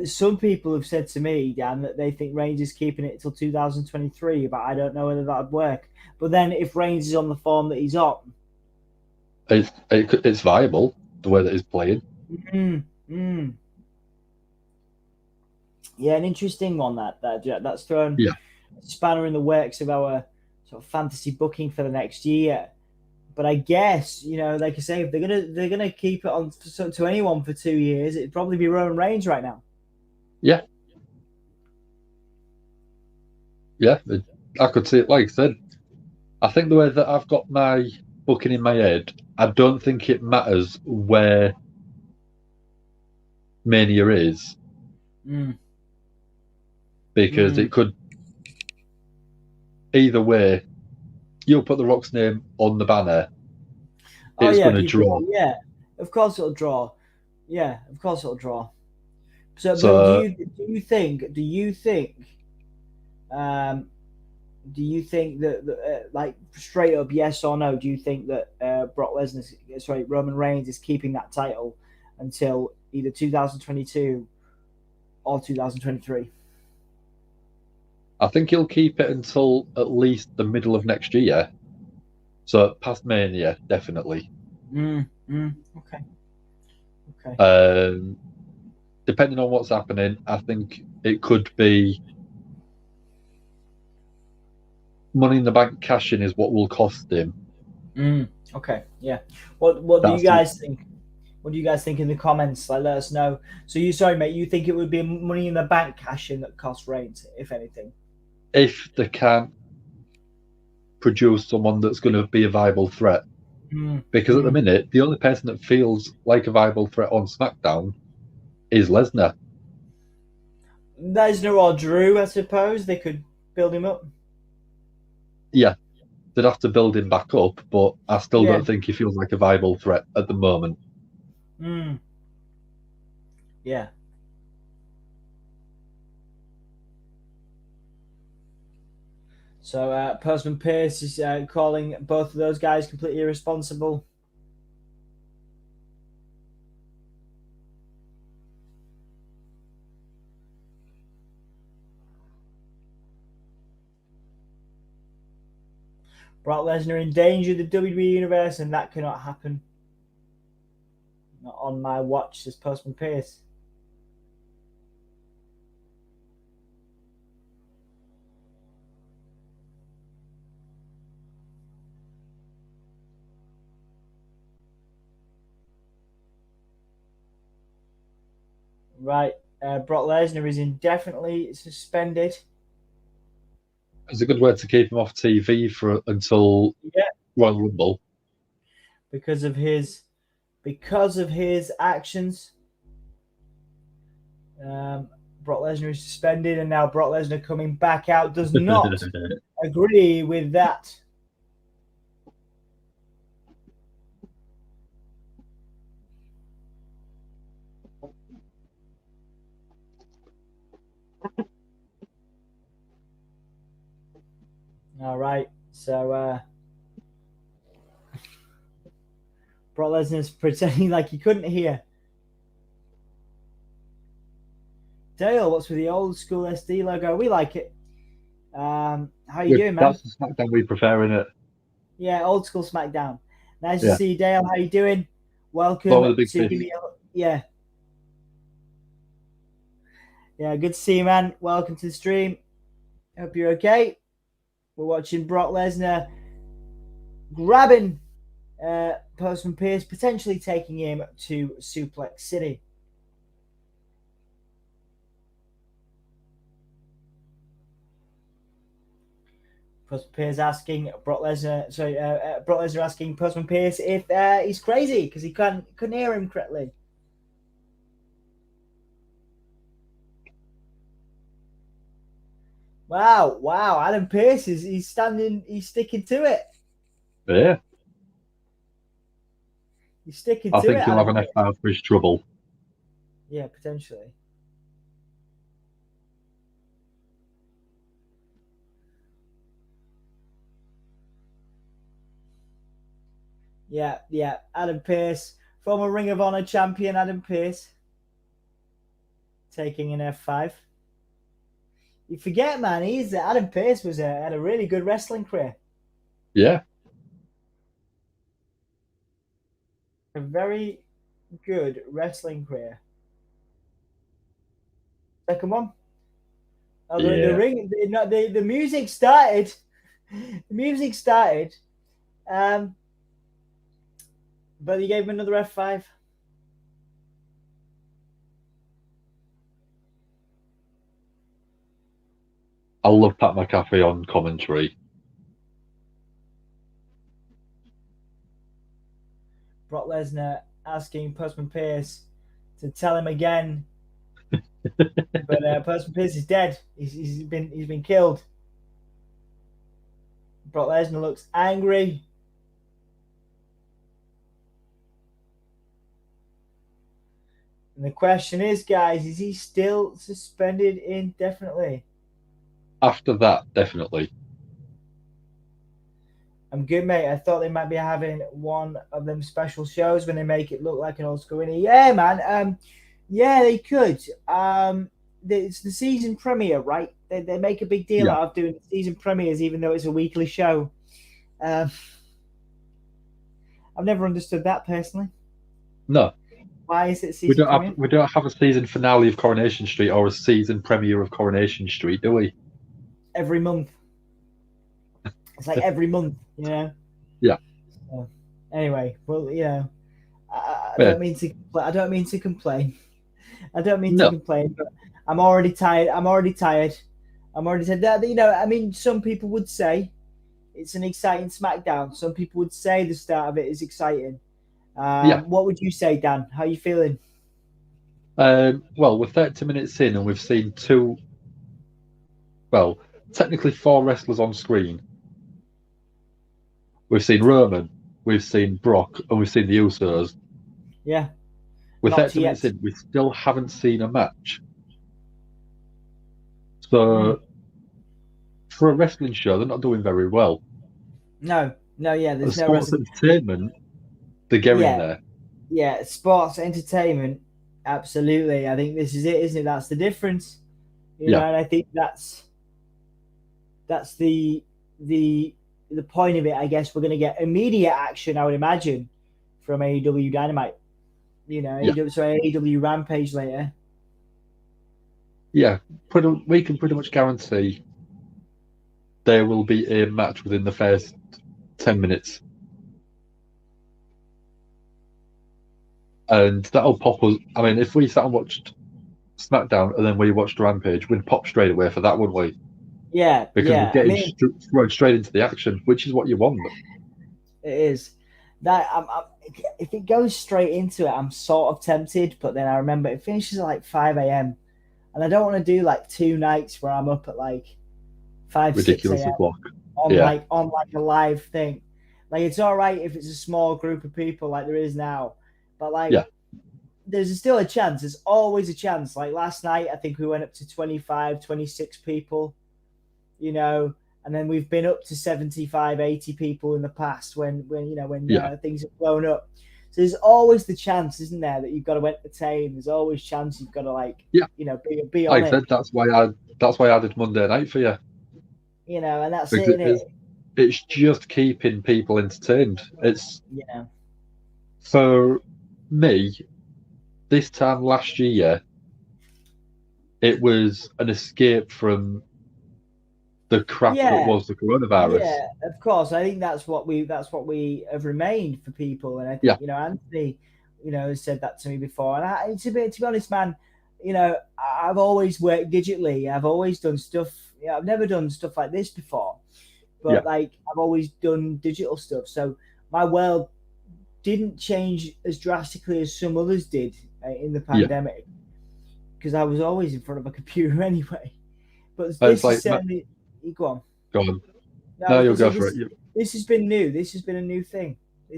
some people have said to me, Dan, that they think Reigns is keeping it till 2023, but I don't know whether that would work. But then, if Reigns is on the form that he's on, it's viable the way that he's playing. Yeah, an interesting one that's thrown a spanner in the works of our sort of fantasy booking for the next year. But I guess, like I say, if they're gonna keep it on to anyone for 2 years, it'd probably be Roman Reigns right now. Yeah, I could see it. Like I said, I think the way that I've got my booking in my head, I don't think it matters where Mania is. Because it could, either way, you'll put The Rock's name on the banner. It's going to draw. Yeah, of course it'll draw. Yeah, of course it'll draw. So do you think that like straight up yes or no? Do you think that Roman Reigns is keeping that title until either 2022 or 2023? I think he'll keep it until at least the middle of next year. So past Mania, definitely. Okay. Depending on what's happening, I think it could be Money in the Bank cash-in is what will cost him. Okay, yeah. What do you guys think? What do you guys think in the comments? Like, let us know. So you think it would be a Money in the Bank cash-in that costs Reigns, if anything? If they can't produce someone that's going to be a viable threat. Because at the minute, the only person that feels like a viable threat on SmackDown is Lesnar. Lesnar or Drew, I suppose. They could build him up. Yeah, they'd have to build him back up, but I still don't think he feels like a viable threat at the moment. Yeah. So Postman Pierce is calling both of those guys completely irresponsible. Brock Lesnar endangered the WWE Universe, and that cannot happen. Not on my watch, says Postman Pierce. Right, Brock Lesnar is indefinitely suspended. It's a good way to keep him off TV until Royal Rumble. Because of his actions. Brock Lesnar is suspended, and now Brock Lesnar coming back out does not agree with that. All right, so Brock Lesnar's pretending like he couldn't hear. Dale, what's with the old school SD logo? We like it. How you doing, man? That's the SmackDown we prefer, innit? Yeah, old school SmackDown. Nice to Yeah. see you, Dale. How you doing? Welcome What with the big to fish? yeah. Yeah, good to see you, man. Welcome to the stream. Hope you're okay. We're watching Brock Lesnar grabbing Postman Pearce, potentially taking him to Suplex City. Postman Pearce asking Brock Lesnar. Sorry, Brock Lesnar asking Postman Pearce if he's crazy because he couldn't hear him correctly. Wow! Adam Pearce he's sticking to it. Yeah. He's sticking I to think it. he'll have Adam an F5 for his trouble. Yeah, potentially. Yeah. Adam Pearce, former Ring of Honor champion Adam Pearce, taking an F5. You forget, man, Adam Pearce had a really good wrestling career. Yeah. A very good wrestling career. Second one. Oh, Yeah. the ring. The music started. The music started. But he gave him another F5. I love Pat McAfee on commentary. Brock Lesnar asking Postman Pearce to tell him again, but Postman Pearce is dead. He's been killed. Brock Lesnar looks angry. And the question is, guys, is he still suspended indefinitely? After that, definitely. I'm good, mate. I thought they might be having one of them special shows when they make it look like an old school winner. Yeah, man. Yeah, they could. It's the season premiere, right? They make a big deal out of doing season premieres, even though it's a weekly show. I've never understood that personally. No. Why is it season premiere? We don't have a season finale of Coronation Street or a season premiere of Coronation Street, do we? Every month. It's like every month, you know? Yeah. So, anyway, well, you know, I don't mean to complain. I don't mean to complain, but I'm already tired. That, you know, I mean, some people would say it's an exciting SmackDown. Some people would say the start of it is exciting. What would you say, Dan? How are you feeling? Well, we're 30 minutes in and we've seen technically 4 wrestlers on screen. We've seen Roman, we've seen Brock, and we've seen the Usos. Yeah. We're 30 minutes in, we still haven't seen a match. So, for a wrestling show, they're not doing very well. No, yeah, there's no sports entertainment, they're getting there. Yeah, sports entertainment, absolutely. I think this is it, isn't it? That's the difference. You know, and I think that's the point of it. I guess we're going to get immediate action, I would imagine, from AEW Dynamite. You know, AEW Rampage later. Yeah, we can pretty much guarantee there will be a match within the first 10 minutes. And that'll pop us. I mean, if we sat and watched SmackDown and then we watched Rampage, we'd pop straight away for that, wouldn't we? Yeah, because we're getting thrown straight into the action, which is what you want. It is. That if it goes straight into it, I'm sort of tempted, but then I remember it finishes at like 5 a.m. and I don't want to do like 2 nights where I'm up at like 5, 6 a.m. on like a live thing. Like, it's all right if it's a small group of people like there is now, but like there's still a chance. There's always a chance. Like last night, I think we went up to 25, 26 people, you know, and then we've been up to 75, 80 people in the past when things have blown up. So there's always the chance, isn't there, that you've got to entertain. There's always chance you've got to be on Like I it. said, that's why I did Monday night for you. And that's Because it, isn't it? it's just keeping people entertained. It's Yeah. for me, this time last year, it was an escape from the crap that was the coronavirus. Yeah, of course. I think that's what we have remained for people, and I think Anthony, has said that to me before. And to be honest, man, I've always worked digitally. I've always done stuff. I've never done stuff like this before, but I've always done digital stuff. So my world didn't change as drastically as some others did in the pandemic, because I was always in front of a computer anyway. But this is certainly. Go on. Go on. No, you'll go for it. This has been new. This has been a new thing.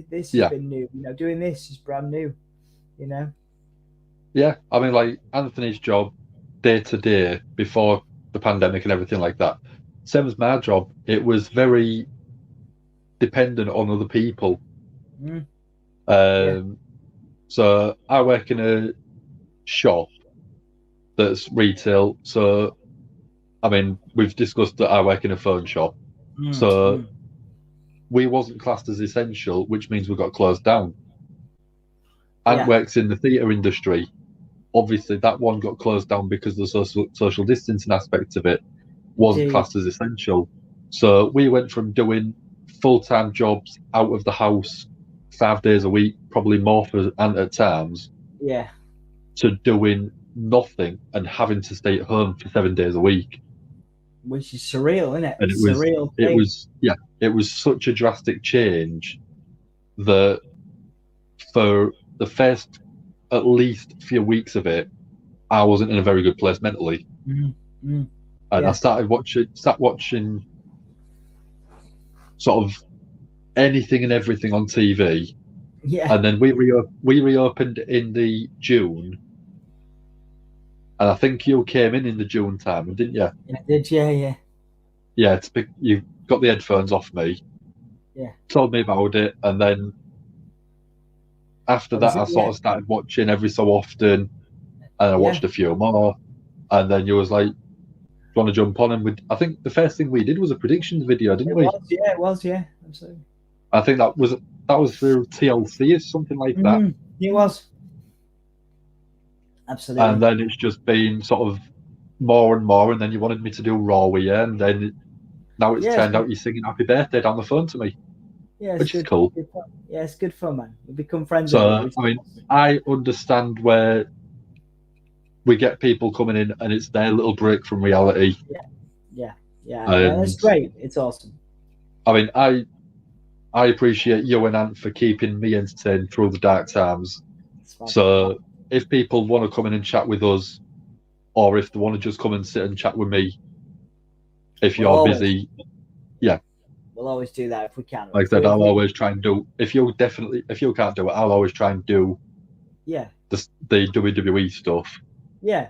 This has been new. Doing this is brand new. Yeah, I mean, like Anthony's job, day to day, before the pandemic and everything like that, same as my job. It was very dependent on other people. So I work in a shop that's retail. So, I mean, we've discussed that I work in a phone shop. So we wasn't classed as essential, which means we got closed down. Ant works in the theatre industry. Obviously, that one got closed down because the social distancing aspect of it wasn't classed as essential. So we went from doing full-time jobs out of the house 5 days a week, probably more for Ant at times, to doing nothing and having to stay at home for 7 days a week. Which is surreal, isn't it? And it was such a drastic change that for the first at least few weeks of it, I wasn't in a very good place mentally. And I started watching sort of anything and everything on TV. And then we reopened in the June. And I think you came in the June time, didn't you? I did, yeah. Yeah, you got the headphones off me. Yeah. Told me about it, and then after that, I sort of started watching every so often, and I watched a few more, and then you was like, "Do you want to jump on?" And I think the first thing we did was a predictions video, didn't we? It was, absolutely. I think that was through TLC or something like that. It was. Absolutely. And then it's just been sort of more and more, and then you wanted me to do Raw with you, and then now it's turned out you're singing Happy Birthday down the phone to me. Yeah, which is cool. It's good fun, man. We become friends. So, I mean, I understand where we get people coming in and it's their little break from reality. Yeah, that's great. It's awesome. I mean, I appreciate you and Ant for keeping me entertained through the dark times. So, if people want to come in and chat with us, or if they want to just come and sit and chat with me, if you're busy, we'll always do that if we can. Like I said, I'll always try and do. If you can't do it, I'll always try and do. The WWE stuff. Yeah.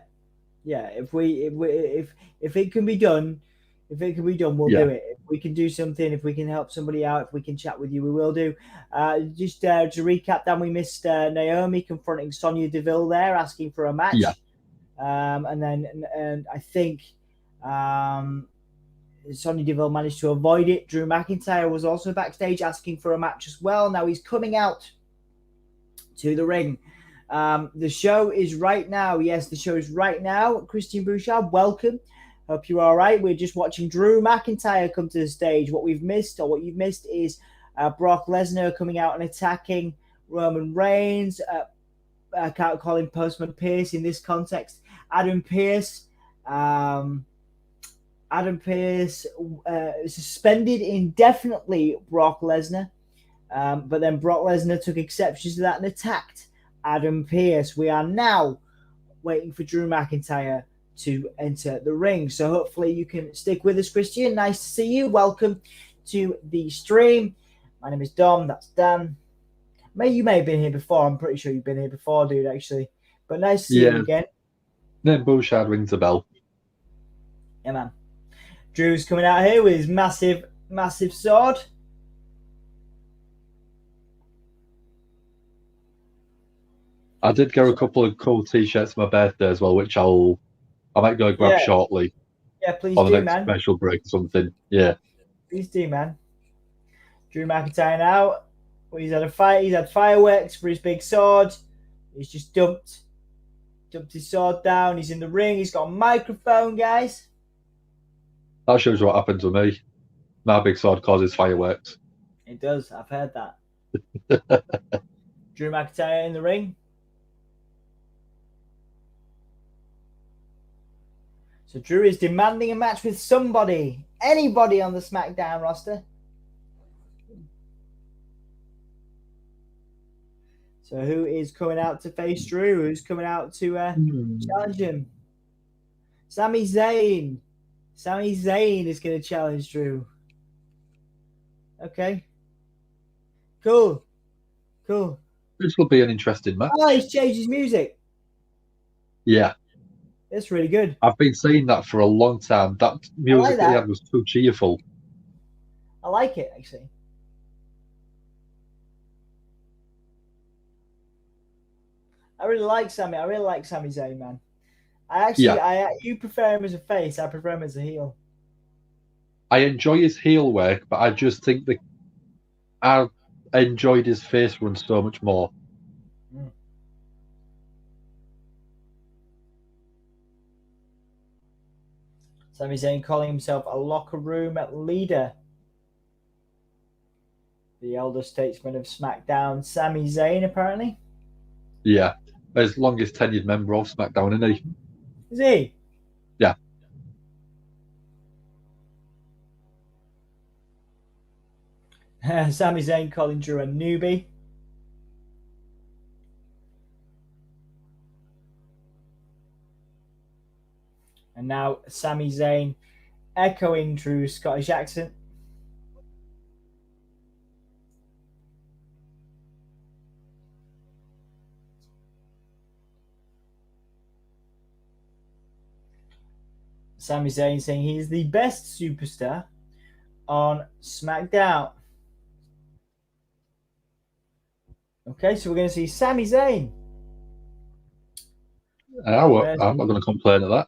If it can be done, we'll do it. If we can do something, if we can help somebody out, if we can chat with you, we will do. Just to recap, Dan, we missed Naomi confronting Sonya Deville there, asking for a match. Yeah. And I think Sonya Deville managed to avoid it. Drew McIntyre was also backstage asking for a match as well. Now he's coming out to the ring. The show is right now. Yes, the show is right now. Christian Bouchard, welcome. Hope you're all right. We're just watching Drew McIntyre come to the stage. What you've missed is Brock Lesnar coming out and attacking Roman Reigns. I can't call him Postman Pierce in this context. Adam Pearce suspended indefinitely Brock Lesnar, but then Brock Lesnar took exceptions to that and attacked Adam Pearce. We are now waiting for Drew McIntyre to enter the ring. So hopefully you can stick with us, Christian. Nice to see you. Welcome to the stream. My name is Dom. That's Dan. You may have been here before. I'm pretty sure you've been here before, dude, actually. But nice to see you again. Then Bouchard rings a bell. Yeah, man. Drew's coming out here with his massive, massive sword. I did get a couple of cool T-shirts for my birthday as well, which I might go grab shortly Yeah, please on the do, next man. commercial break or something. Yeah. Please do, man. Drew McIntyre now. He's had a fight. He's had fireworks for his big sword. He's just dumped his sword down. He's in the ring. He's got a microphone, guys. That shows what happens with me. My big sword causes fireworks. It does. I've heard that. Drew McIntyre in the ring. So Drew is demanding a match with somebody, anybody on the SmackDown roster. So who is coming out to face Drew? Who's coming out to challenge him? Sami Zayn. Sami Zayn is going to challenge Drew. Okay. Cool. This will be an interesting match. Oh, he's changed his music. Yeah. That's really good. I've been saying that for a long time. That music that he had was too cheerful. I like it, actually. I really like Sami. I really like Sami Zayn, man. You prefer him as a face. I prefer him as a heel. I enjoy his heel work, but I just think that I enjoyed his face run so much more. Sami Zayn calling himself a locker room leader. The elder statesman of SmackDown, Sami Zayn, apparently. Yeah. As longest tenured member of SmackDown, isn't he? Is he? Yeah. Sami Zayn calling Drew a newbie. And now Sami Zayn echoing Drew's Scottish accent. Sami Zayn saying he's the best superstar on SmackDown. Okay, so we're going to see Sami Zayn. I'm not going to complain at that.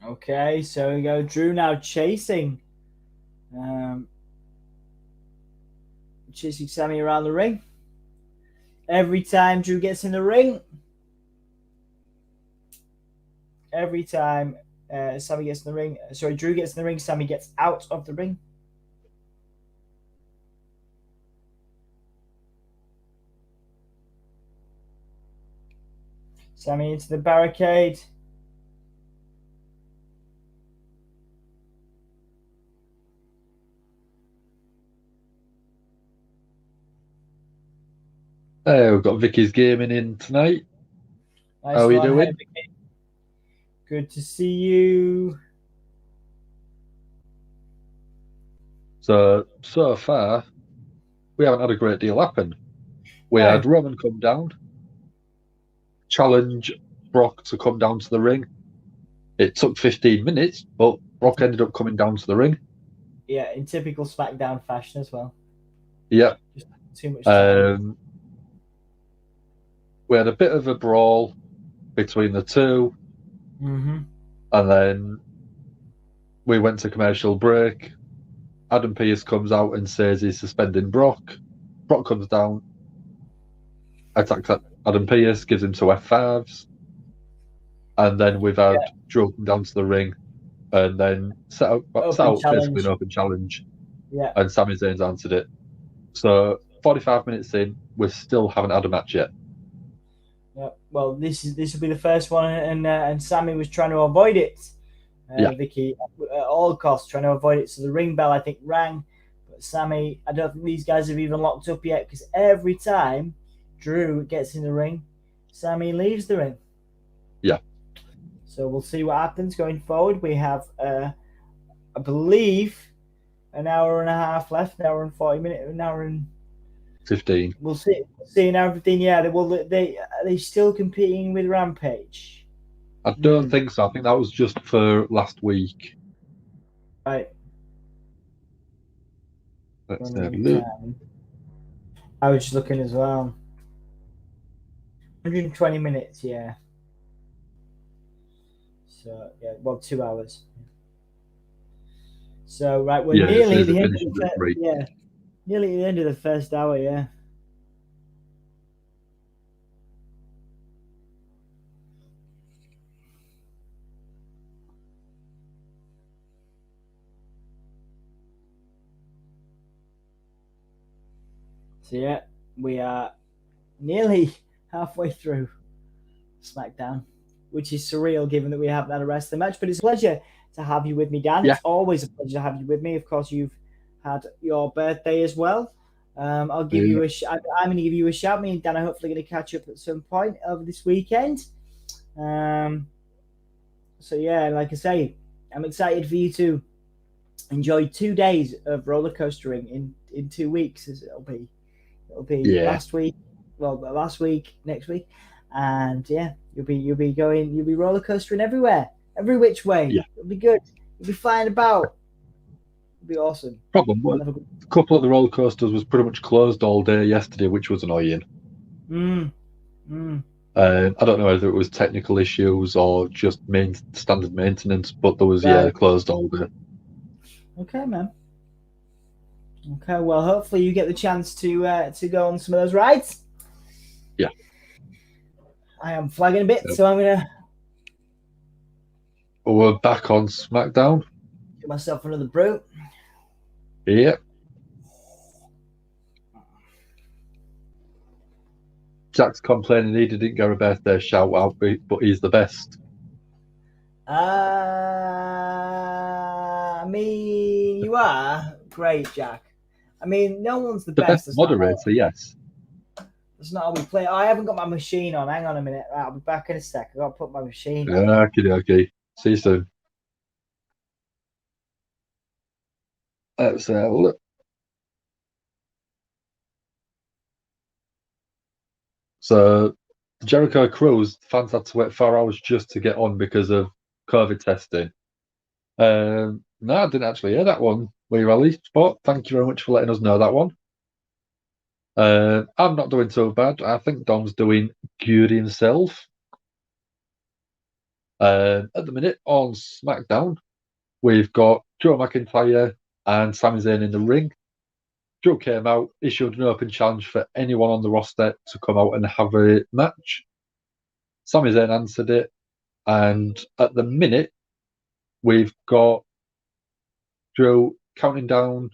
Okay, so we go. Drew now chasing Sami around the ring. Every time Drew gets in the ring, Drew gets in the ring, Sami gets out of the ring. Sami into the barricade. We've got Vicky's Gaming in tonight. Nice. How are you doing? Hey, good to see you. So far, we haven't had a great deal happen. We had Roman come down, challenge Brock to come down to the ring. It took 15 minutes, but Brock ended up coming down to the ring. Yeah, in typical SmackDown fashion as well. Yeah. Just too much time. We had a bit of a brawl between the two. Mm-hmm. And then we went to commercial break. Adam Pearce comes out and says he's suspending Brock. Brock comes down, attacks Adam Pearce, gives him two F5s. And then we've had Drew come down to the ring and then set out basically an open challenge. Yeah. And Sami Zayn's answered it. So 45 minutes in, we still haven't had a match yet. Yeah. Well, this will be the first one, and Sami was trying to avoid it. Vicky, at all costs, trying to avoid it. So the ring bell, I think, rang. But Sami, I don't think these guys have even locked up yet, because every time Drew gets in the ring, Sami leaves the ring. Yeah. So we'll see what happens going forward. We have, I believe, an hour and a half left, an hour and 40 minutes, an hour and 15. We'll see. See an hour and 15. Yeah, they are they still competing with Rampage? I don't think so. I think that was just for last week. Right. Let's have a look. I was just looking as well. 120 minutes, yeah. So yeah, well, 2 hours. So right, we're nearly at the end of the nearly the end of the first hour, yeah. So yeah, we are nearly halfway through SmackDown, which is surreal given that we haven't had a wrestling match. But it's a pleasure to have you with me, Dan. Yeah. It's always a pleasure to have you with me. Of course, you've had your birthday as well. I'll give you a I'm going to give you a shout. Me and Dan are hopefully going to catch up at some point over this weekend. So yeah, like I say, I'm excited for you to enjoy 2 days of roller coastering in 2 weeks. As it'll be last week, next week, and yeah, you'll be roller coastering everywhere, every which way. Yeah. It'll be good. You'll be flying about. It'll be awesome. Problem was, a couple of the roller coasters was pretty much closed all day yesterday, which was annoying. I don't know whether it was technical issues or just standard maintenance, but there was closed all day. Okay, man. Okay, well, hopefully you get the chance to go on some of those rides. Yeah. I am flagging a bit, so I'm gonna. We're back on SmackDown. Get myself another brew. Yeah. Jack's complaining he didn't get a birthday shout out, but he's the best. I mean, you are great, Jack. I mean, no one's the best. Moderator, yes. That's not how we play. I haven't got my machine on. Hang on a minute. I'll be back in a sec. I've got to put my machine on. Okay. See you soon. Let's have a look. So, the Jericho Cruise, fans had to wait 4 hours just to get on because of COVID testing. No, I didn't actually hear that one. Were you released? But thank you very much for letting us know that one. I'm not doing so bad. I think Dom's doing good himself. At the minute on SmackDown, we've got Joe McIntyre and Sami Zayn in the ring. Joe came out, issued an open challenge for anyone on the roster to come out and have a match. Sami Zayn answered it, and at the minute, we've got Joe counting down,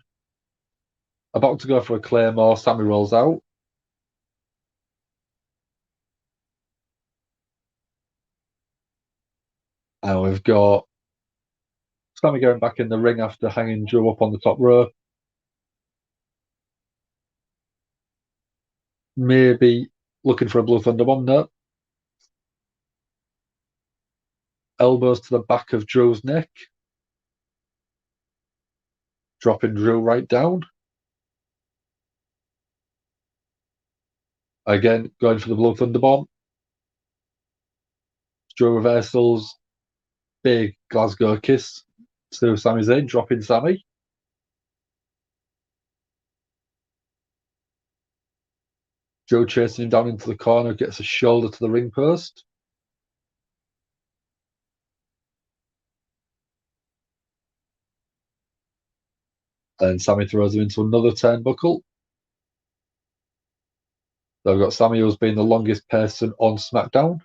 about to go for a Claymore. Sami rolls out. And we've got Sami going back in the ring after hanging Joe up on the top row. Maybe looking for a Blue Thunder Bomb there. Elbows to the back of Drew's neck. Dropping Drew right down. Again, going for the Blue Thunder Bomb. Drew reversals. Big Glasgow kiss to Sami Zayn, dropping Sami. Joe chasing him down into the corner, gets a shoulder to the ring post. And Sami throws him into another turnbuckle. So we've got Sami, who's been the longest person on SmackDown.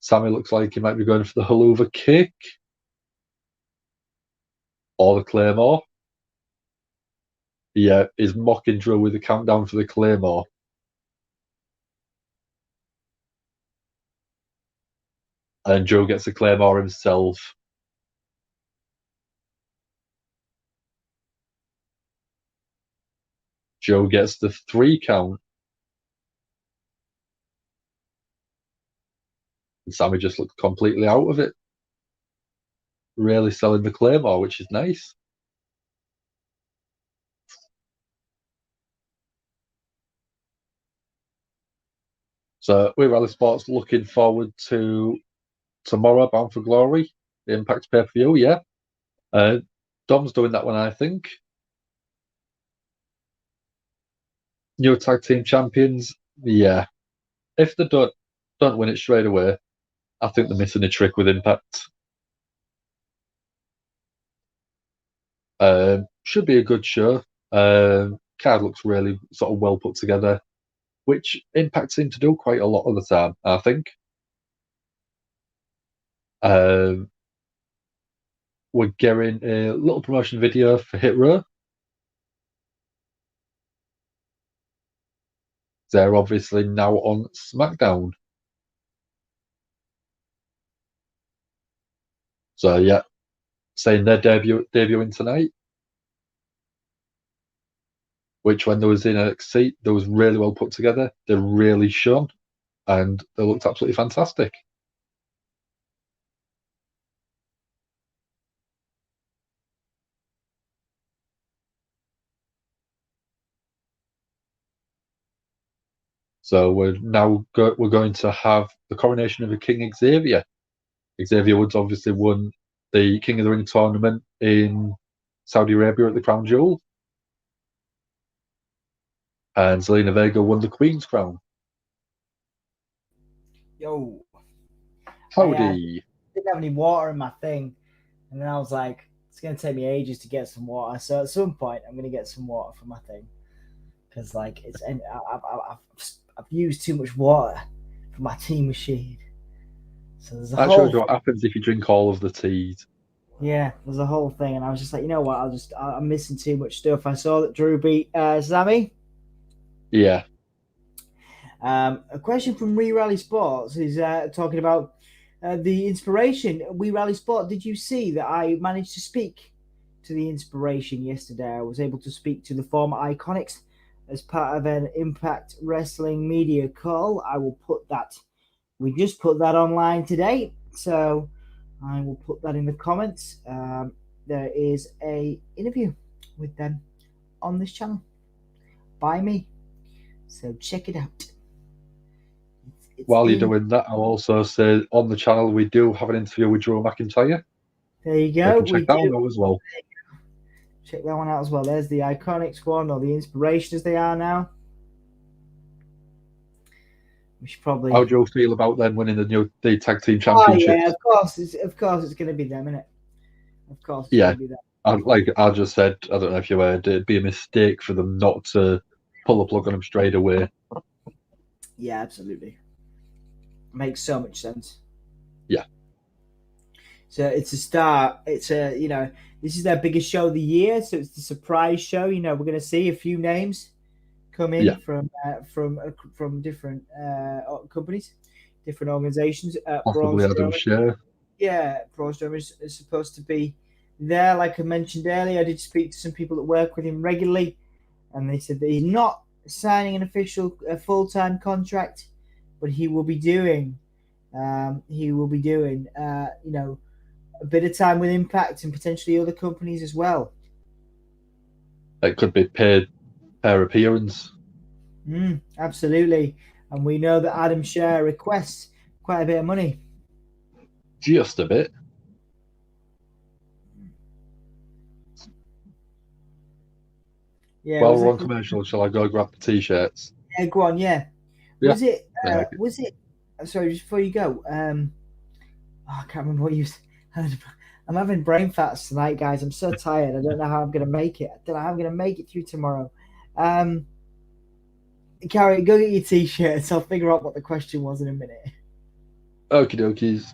Sami looks like he might be going for the Helluva Kick. Or the Claymore. Yeah, he's mocking Drew with the countdown for the Claymore. And Joe gets the Claymore himself. Joe gets the 3 count. And Sami just looks completely out of it. Really selling the Claymore, which is nice. So we Rally Sports looking forward to tomorrow, Bound for Glory, the Impact pay-per-view, yeah. Dom's doing that one, I think. New tag team champions, yeah. If they don't win it straight away, I think they're missing a trick with Impact. Should be a good show. Card looks really sort of well put together, which Impact seem to do quite a lot of the time, I think. We're getting a little promotion video for Hit Row. They're obviously now on Smackdown. So yeah, saying they're debuting tonight. Which when they was in a seat, they was really well put together. They really shone, and they looked absolutely fantastic. So we're going to have the coronation of a King Xavier. Xavier Woods obviously won the King of the Ring tournament in Saudi Arabia at the Crown Jewel. And Zelina Vega won the Queen's Crown. Yo. Howdy. I didn't have any water in my thing. And then I was like, it's going to take me ages to get some water. So at some point, I'm going to get some water for my thing. Because like I've used too much water for my tea machine. So there's that shows you what happens if you drink all of the teas. Yeah, there's a whole thing, and I was just like, you know what? I'm missing too much stuff. I saw that Drew beat Sammy. Yeah. A question from We Rally Sports is talking about the inspiration. We Rally Sport. Did you see that I managed to speak to the inspiration yesterday? I was able to speak to the former Iconics as part of an Impact Wrestling media call. I will put that. We just put that online today, so I will put that in the comments. There is a interview with them on this channel by me, so check it out. While you're doing that, I'll also say on the channel we do have an interview with Drew McIntyre. There you go. Check that one out as well. Check that one out as well. There's the Iconics one, or the Inspiration as they are now. We should probably. How do you feel about them winning the tag team championship? Oh yeah, of course it's going to be them, isn't it? Of course, it's going to be them. Like I just said, I don't know if you heard, it'd be a mistake for them not to pull the plug on them straight away. Yeah, absolutely. Makes so much sense. Yeah. So it's a start. It's a this is their biggest show of the year, so it's the surprise show. We're going to see a few names come in from different companies, different organizations. Possibly Adam Scherr. Yeah, Braun Strowman is supposed to be there. Like I mentioned earlier, I did speak to some people that work with him regularly, and they said that he's not signing a full-time contract, but he will be doing a bit of time with Impact and potentially other companies as well. It could be paid per appearance. Absolutely. And we know that Adam Scherr requests quite a bit of money. Just a bit. Yeah. Well, we're on commercial. Shall I go grab the t-shirts? Yeah, go on. Yeah. Yeah. Was it? Sorry, just before you go. I can't remember what you said. I'm having brain farts tonight, guys. I'm so tired. I don't know how I'm going to make it. I don't know how I'm going to make it through tomorrow. Carrie, go get your t-shirts. I'll figure out what the question was in a minute. Okie dokies.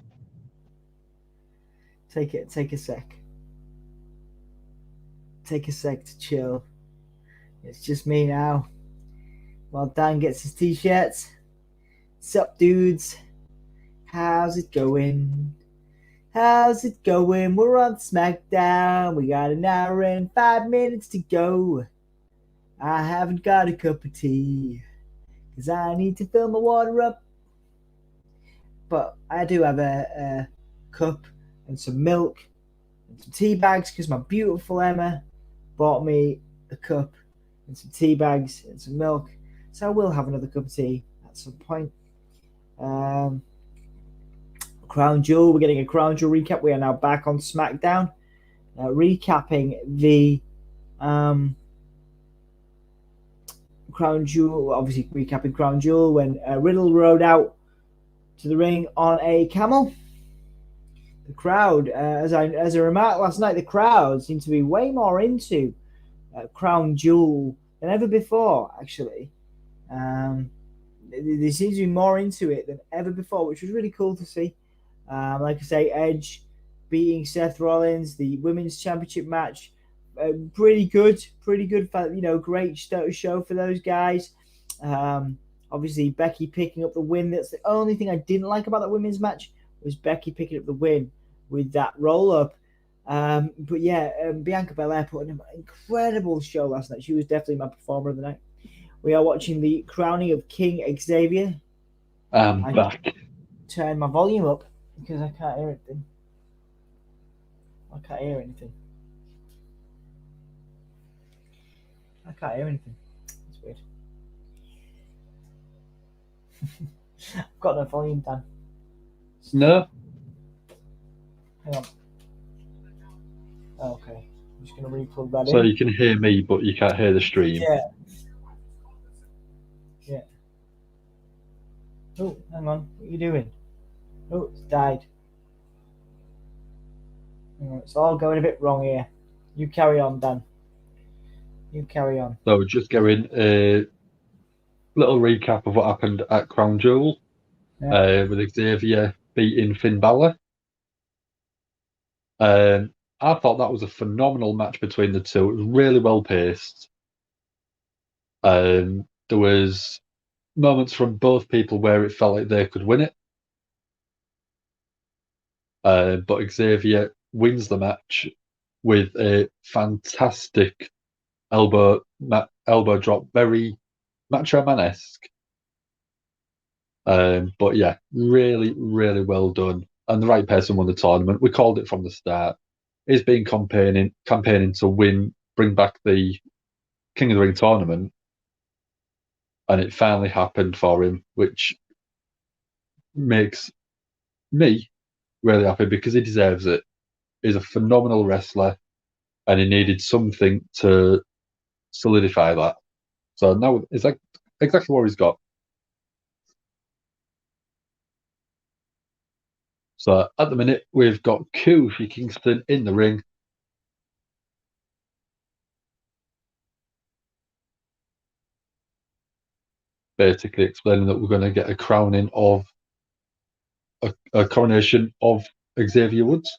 Take a sec. Take a sec to chill. It's just me now. While Dan gets his t-shirts. Sup, dudes? How's it going? How's it going? We're on Smackdown. We got an hour and 5 minutes to go. I haven't got a cup of tea because I need to fill my water up. But I do have a cup and some milk and some tea bags because my beautiful Emma bought me a cup and some tea bags and some milk. So I will have another cup of tea at some point. Crown Jewel. We're getting a Crown Jewel recap. We are now back on SmackDown, recapping the Crown Jewel. Obviously, recapping Crown Jewel when Riddle rode out to the ring on a camel. The crowd, as I remarked last night, the crowd seemed to be way more into Crown Jewel than ever before. Actually, they seem to be more into it than ever before, which was really cool to see. Like I say, Edge beating Seth Rollins, the Women's Championship match, pretty good. Great show for those guys. Obviously, Becky picking up the win. That's the only thing I didn't like about that women's match, was Becky picking up the win with that roll up. But yeah, Bianca Belair put in an incredible show last night. She was definitely my performer of the night. We are watching the crowning of King Xavier. I'm back. Turn my volume up because I can't hear anything. I can't hear anything. It's weird. I've got no volume down. No. Hang on. Oh, okay. I'm just going to re-plug that in. So you can hear me, but you can't hear the stream. Yeah. Oh, hang on. What are you doing? Oh, it's died. It's all going a bit wrong here. You carry on, Dan. You carry on. So just going a little recap of what happened at Crown Jewel, with Xavier beating Finn Balor. I thought that was a phenomenal match between the two. It was really well paced. There was moments from both people where it felt like they could win it. But Xavier wins the match with a fantastic elbow drop, very Macho Man-esque. But yeah, really, really well done. And the right person won the tournament. We called it from the start. He's been campaigning to bring back the King of the Ring tournament. And it finally happened for him, which makes me really happy because he deserves it. He's a phenomenal wrestler and he needed something to solidify that. So now it's like exactly what he's got. So at the minute, we've got Kofi Kingston in the ring. Basically explaining that we're going to get a crowning of a coronation of Xavier Woods.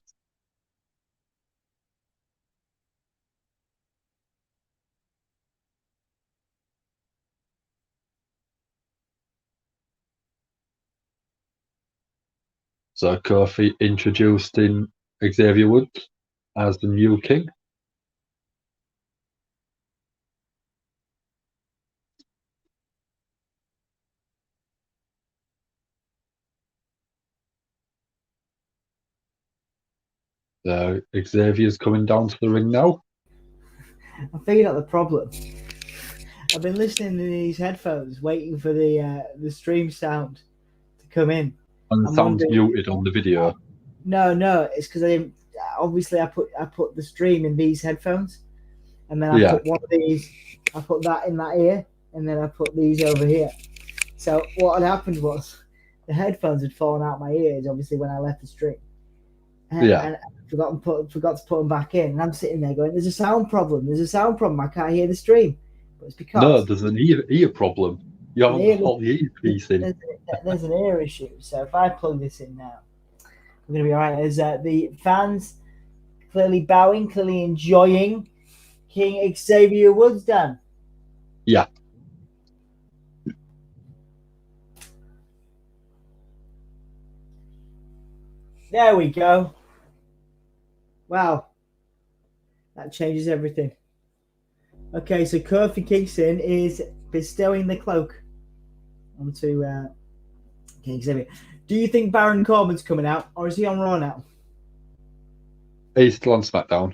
So Kofi introduced in Xavier Woods as the new king. So Xavier's coming down to the ring now. I figured out the problem. I've been listening to these headphones, waiting for the stream sound to come in. And the sound's muted on the video. No, it's because I put the stream in these headphones, and then I put one of these. I put that in that ear, and then I put these over here. So what had happened was the headphones had fallen out my ears, obviously when I left the stream. And I forgot to put them back in, and I'm sitting there going, "There's a sound problem. I can't hear the stream." But it's because there's an ear problem. You haven't put the earpiece in. There's an ear issue. So if I plug this in now, we're going to be all right. There's the fans clearly bowing, clearly enjoying King Xavier Woods, Dan. Yeah. There we go. Wow. That changes everything. Okay, so Kofi Kingston is bestowing the cloak onto King Xavier. Do you think Baron Corbin's coming out, or is he on Raw now? He's still on SmackDown.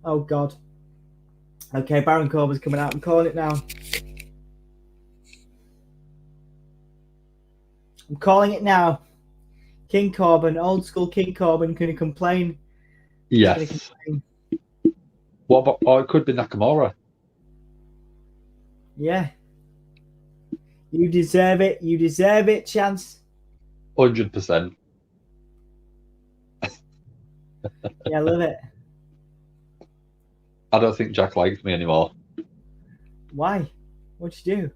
Oh, God. Okay, Baron Corbin's coming out. I'm calling it now. I'm calling it now. King Corbin, old school King Corbin, going to complain. Yes. What about? Oh, it could be Nakamura. Yeah. You deserve it. You deserve it, Chance. 100%. Yeah, I love it. I don't think Jack likes me anymore. Why? What'd you do?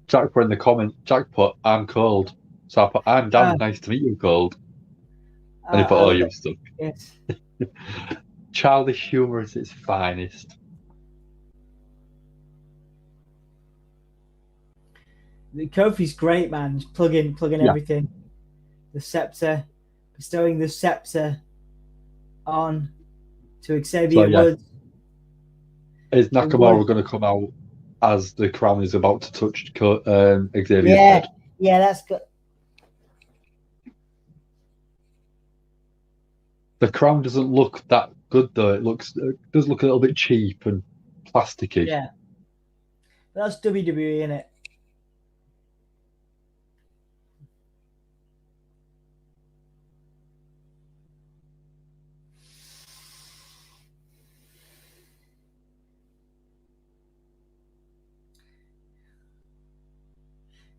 Jack put in the comment, Jack put, I'm cold. So I put, I'm Dan, nice to meet you, cold. And he put, oh, you're stuck. Yes. Childish humour is its finest. Kofi's great, man. Just plugging everything. The scepter, bestowing the scepter on to Xavier Woods. Is Nakamura going to come out as the crown is about to touch Xavier's head? Yeah, that's good. The crown doesn't look that good though. It does look a little bit cheap and plasticky. Yeah, that's WWE, isn't it?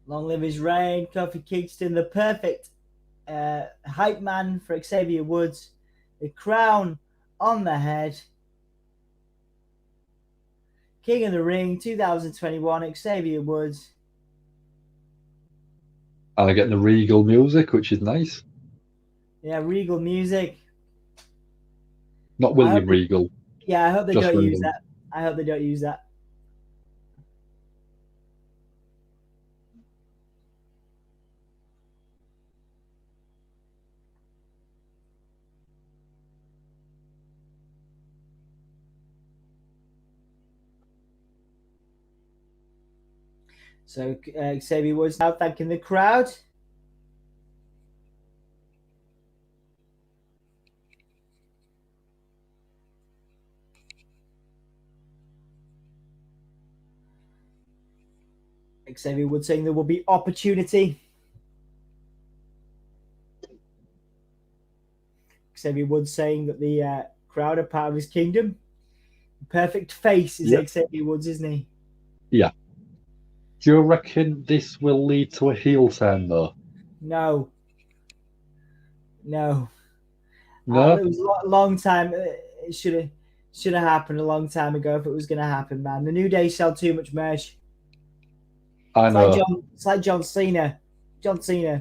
Long live his reign. Kofi Kingston, the perfect hype man for Xavier Woods. The crown on the head. King of the Ring 2021, Xavier Woods. And they're getting the regal music, which is nice. Yeah, regal music. Not William Regal. I hope they don't use that. I hope they don't use that. So Xavier Woods now thanking the crowd. Xavier Woods saying there will be opportunity. Xavier Woods saying that the crowd are part of his kingdom. The perfect face is Xavier Woods, isn't he? Yeah. Do you reckon this will lead to a heel turn, though? No. No? It was a long time. It should have happened a long time ago if it was going to happen, man. The New Day sell too much merch. I know. It's like John Cena. John Cena.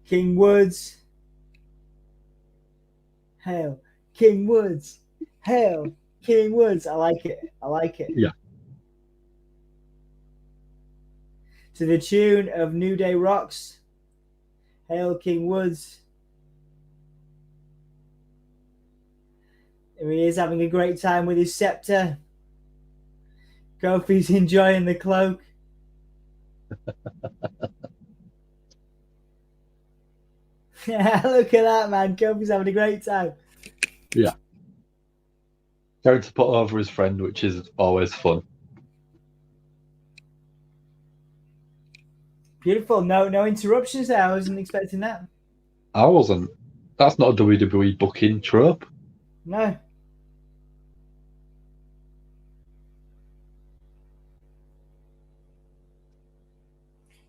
King Woods. Hail. King Woods. Hail. King Woods. I like it. I like it. Yeah. To the tune of New Day Rocks. Hail King Woods. Here he is having a great time with his scepter. Kofi's enjoying the cloak. Yeah, look at that, man. Kofi's having a great time. Yeah. Going to put over his friend, which is always fun. Beautiful. No interruptions there. I wasn't expecting that. I wasn't. That's not a WWE booking trope. No.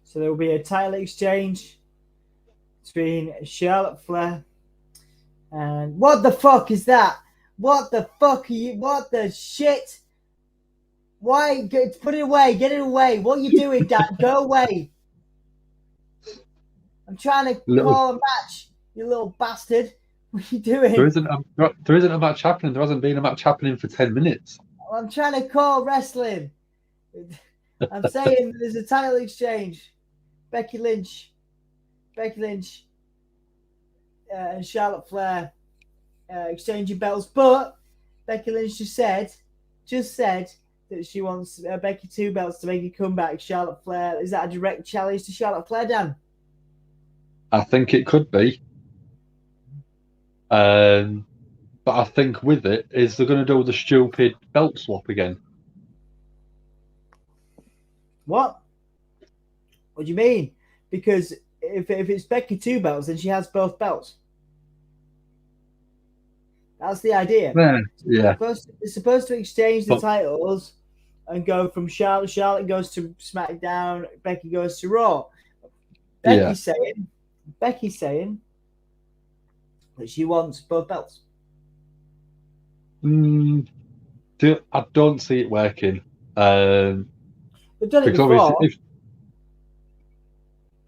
So there will be a title exchange between Charlotte Flair and what the fuck is that? What the fuck are you? What the shit? Why? Put it away. Get it away. What are you doing, Dad? Go away. I'm trying to call a match, you little bastard. What are you doing? There isn't a match happening. There hasn't been a match happening for 10 minutes. I'm trying to call wrestling. I'm saying there's a title exchange. Becky Lynch, and Charlotte Flair exchanging belts, but Becky Lynch just said that she wants Becky 2 belts to make a comeback. Charlotte Flair, is that a direct challenge to Charlotte Flair, Dan? I think it could be. But I think with it is they're going to do the stupid belt swap again. What? What do you mean? Because if it's Becky 2 belts, then she has both belts. That's the idea. Yeah. It's supposed to exchange the titles and go from Charlotte. Charlotte goes to SmackDown. Becky goes to Raw. Becky's saying that she wants both belts. I don't see it working. They've done it before.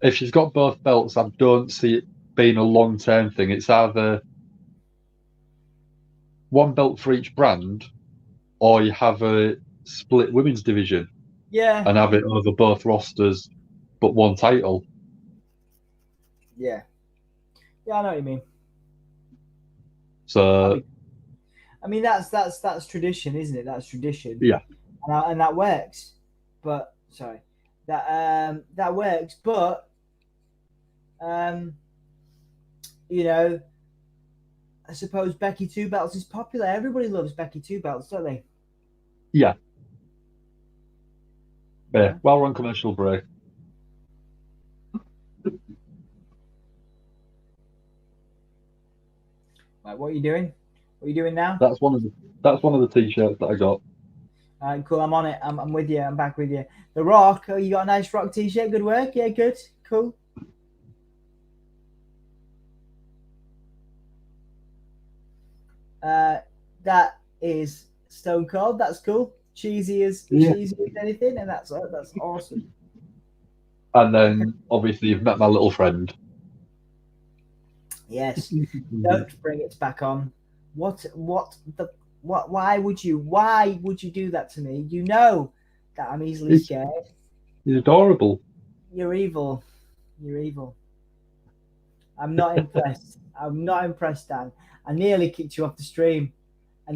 If she's got both belts, I don't see it being a long-term thing. It's either one belt for each brand, or you have a split women's division. Yeah. And have it over both rosters, but one title. Yeah. Yeah, I know what you mean. So, I mean that's tradition, isn't it? That's tradition. Yeah. And that works. But sorry, that works. But you know, I suppose Becky 2 belts is popular. Everybody loves Becky 2 belts, don't they? Yeah. Yeah. Well, we're on commercial break. Right, what are you doing? What are you doing now? That's one of the t-shirts that I got. All right, cool. I'm on it. I'm with you. I'm back with you. The Rock. Oh, you got a nice Rock t-shirt. Good work. Yeah, good. Cool. That is Stone Cold. That's cool. Cheesy as anything, and that's awesome. And then obviously you've met my little friend. Yes. Don't bring it back on. What? Why would you do that to me? You know that I'm easily scared. He's adorable. You're evil. You're evil. I'm not impressed. I'm not impressed, Dan. I nearly kicked you off the stream. I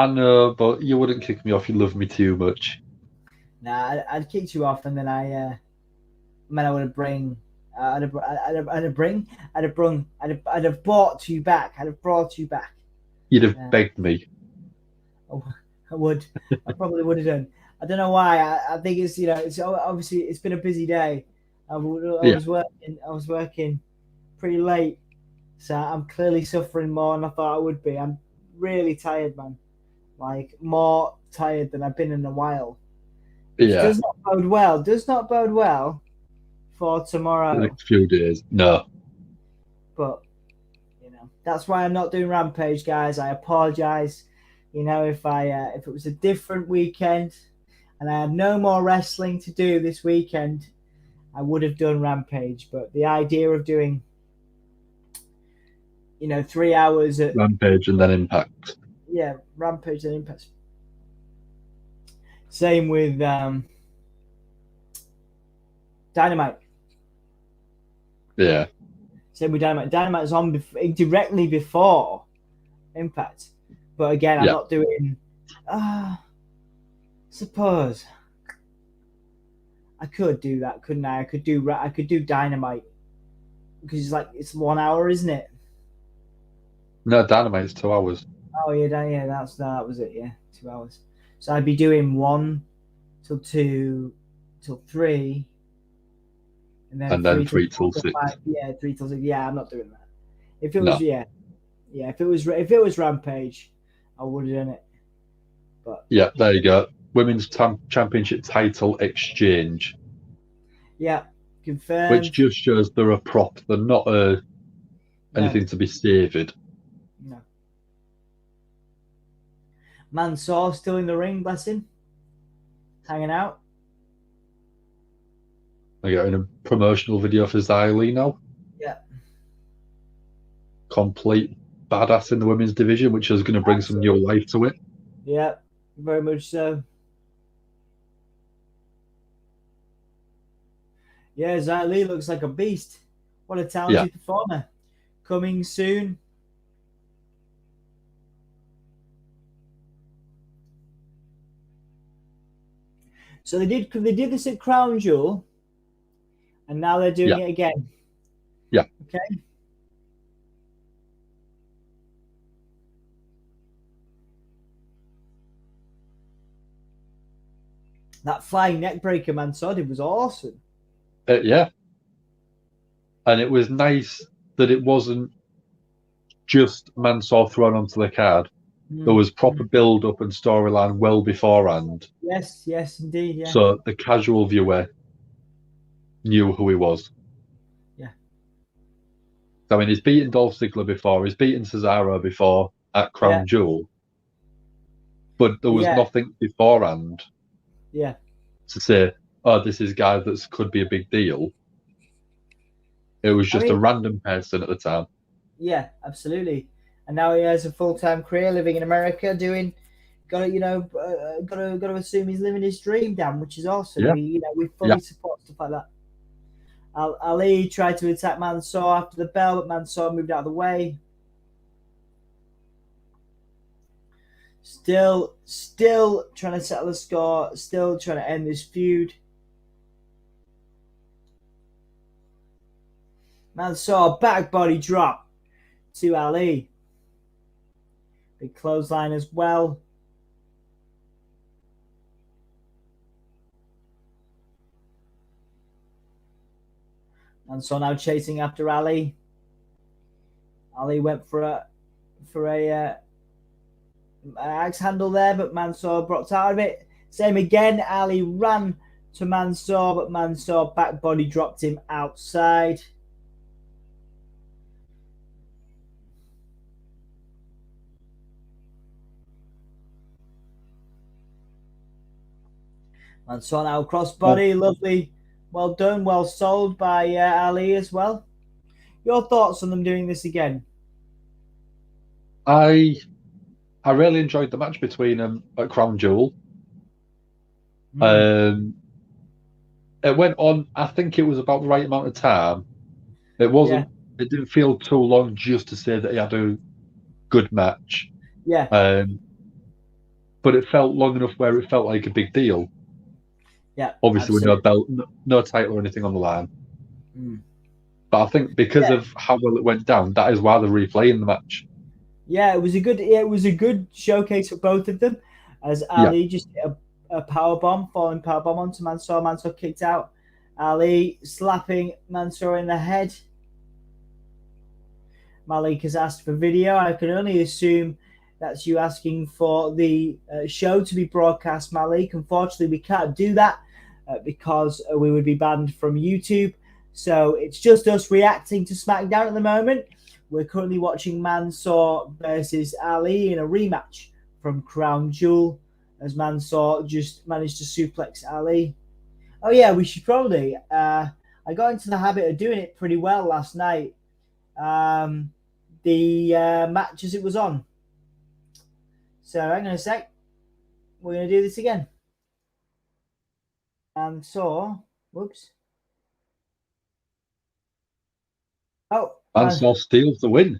know, but you wouldn't kick me off. You love me too much. Nah, I'd kicked you off, and then I would have I'd have brought you back. I'd have brought you back. You'd have begged me. Oh, I would. I probably would have done. I don't know why. I think it's it's obviously it's been a busy day. I was working pretty late, so I'm clearly suffering more than I thought I would be. I'm really tired, man. Like more tired than I've been in a while. Which does not bode well. Does not bode well for tomorrow. The next few days, no. But that's why I'm not doing Rampage, guys. I apologize. If it was a different weekend and I had no more wrestling to do this weekend, I would have done Rampage. But the idea of doing 3 hours at Rampage and then Impact. Yeah, Rampage and Impact. Same with Dynamite. Yeah. Same with Dynamite. Dynamite is on directly before Impact. But again, I'm not doing... suppose. I could do that, couldn't I? I could do Dynamite. Because it's 1 hour, isn't it? No, Dynamite's 2 hours. Oh, yeah, that was it, yeah. 2 hours. So I'd be doing 1 till 2 till 3... And then 3 till 6. 3 till 6. Yeah, I'm not doing that. If it was if it was Rampage, I would have done it. But yeah, there you go. Women's Championship title exchange. Yeah, confirmed. Which just shows they're a prop. They're not anything to be savoured. No. Mansoor still in the ring, bless him. Hanging out. They're getting a promotional video for Xylee now. Yeah. Complete badass in the women's division, which is going to bring some new life to it. Yeah, very much so. Yeah, Xylee looks like a beast. What a talented performer. Coming soon. So they did this at Crown Jewel. And now they're doing it again. Yeah. Okay. That flying neckbreaker Mansoor did was awesome. Yeah. And it was nice that it wasn't just Mansoor thrown onto the card. There was proper build-up and storyline well beforehand. Yes, indeed, yeah. So the casual viewer knew who he was. Yeah. I mean, he's beaten Dolph Ziggler before. He's beaten Cesaro before at Crown Jewel. But there was nothing beforehand to say, oh, this is a guy that could be a big deal. It was just a random person at the time. Yeah, absolutely. And now he has a full-time career living in America, gotta assume he's living his dream, Dan, which is awesome. Yeah. We fully support stuff like that. Ali tried to attack Mansoor after the bell, but Mansoor moved out of the way. Still trying to settle the score, still trying to end this feud. Mansoor back body drop to Ali. Big clothesline as well. Mansoor now chasing after Ali. Ali went for a axe handle there, but Mansoor broke out of it. Same again. Ali ran to Mansoor, but Mansoor back body dropped him outside. Mansoor now crossbody, lovely, well done, well sold by Ali as well. Your thoughts on them doing this again? I really enjoyed the match between them at Crown Jewel. It went on. I think it was about the right amount of time. It wasn't. It didn't feel too long just to say that he had a good match. Yeah. But it felt long enough where it felt like a big deal. Yeah. Obviously, with no belt, no title or anything on the line. But I think because of how well it went down, that is why they're replaying the match. Yeah, it was a good showcase for both of them, as Ali just hit a falling power bomb onto Mansoor. Mansoor kicked out. Ali slapping Mansoor in the head. Malik has asked for video. I can only assume that's you asking for the show to be broadcast, Malik. Unfortunately, we can't do that because we would be banned from YouTube. So it's just us reacting to SmackDown at the moment. We're currently watching Mansoor versus Ali in a rematch from Crown Jewel, as Mansoor just managed to suplex Ali. Oh yeah, we should probably. I got into the habit of doing it pretty well last night. The match as it was on. So hang on a sec. We're going to do this again. And so, whoops. Oh. Mansoor steals the win.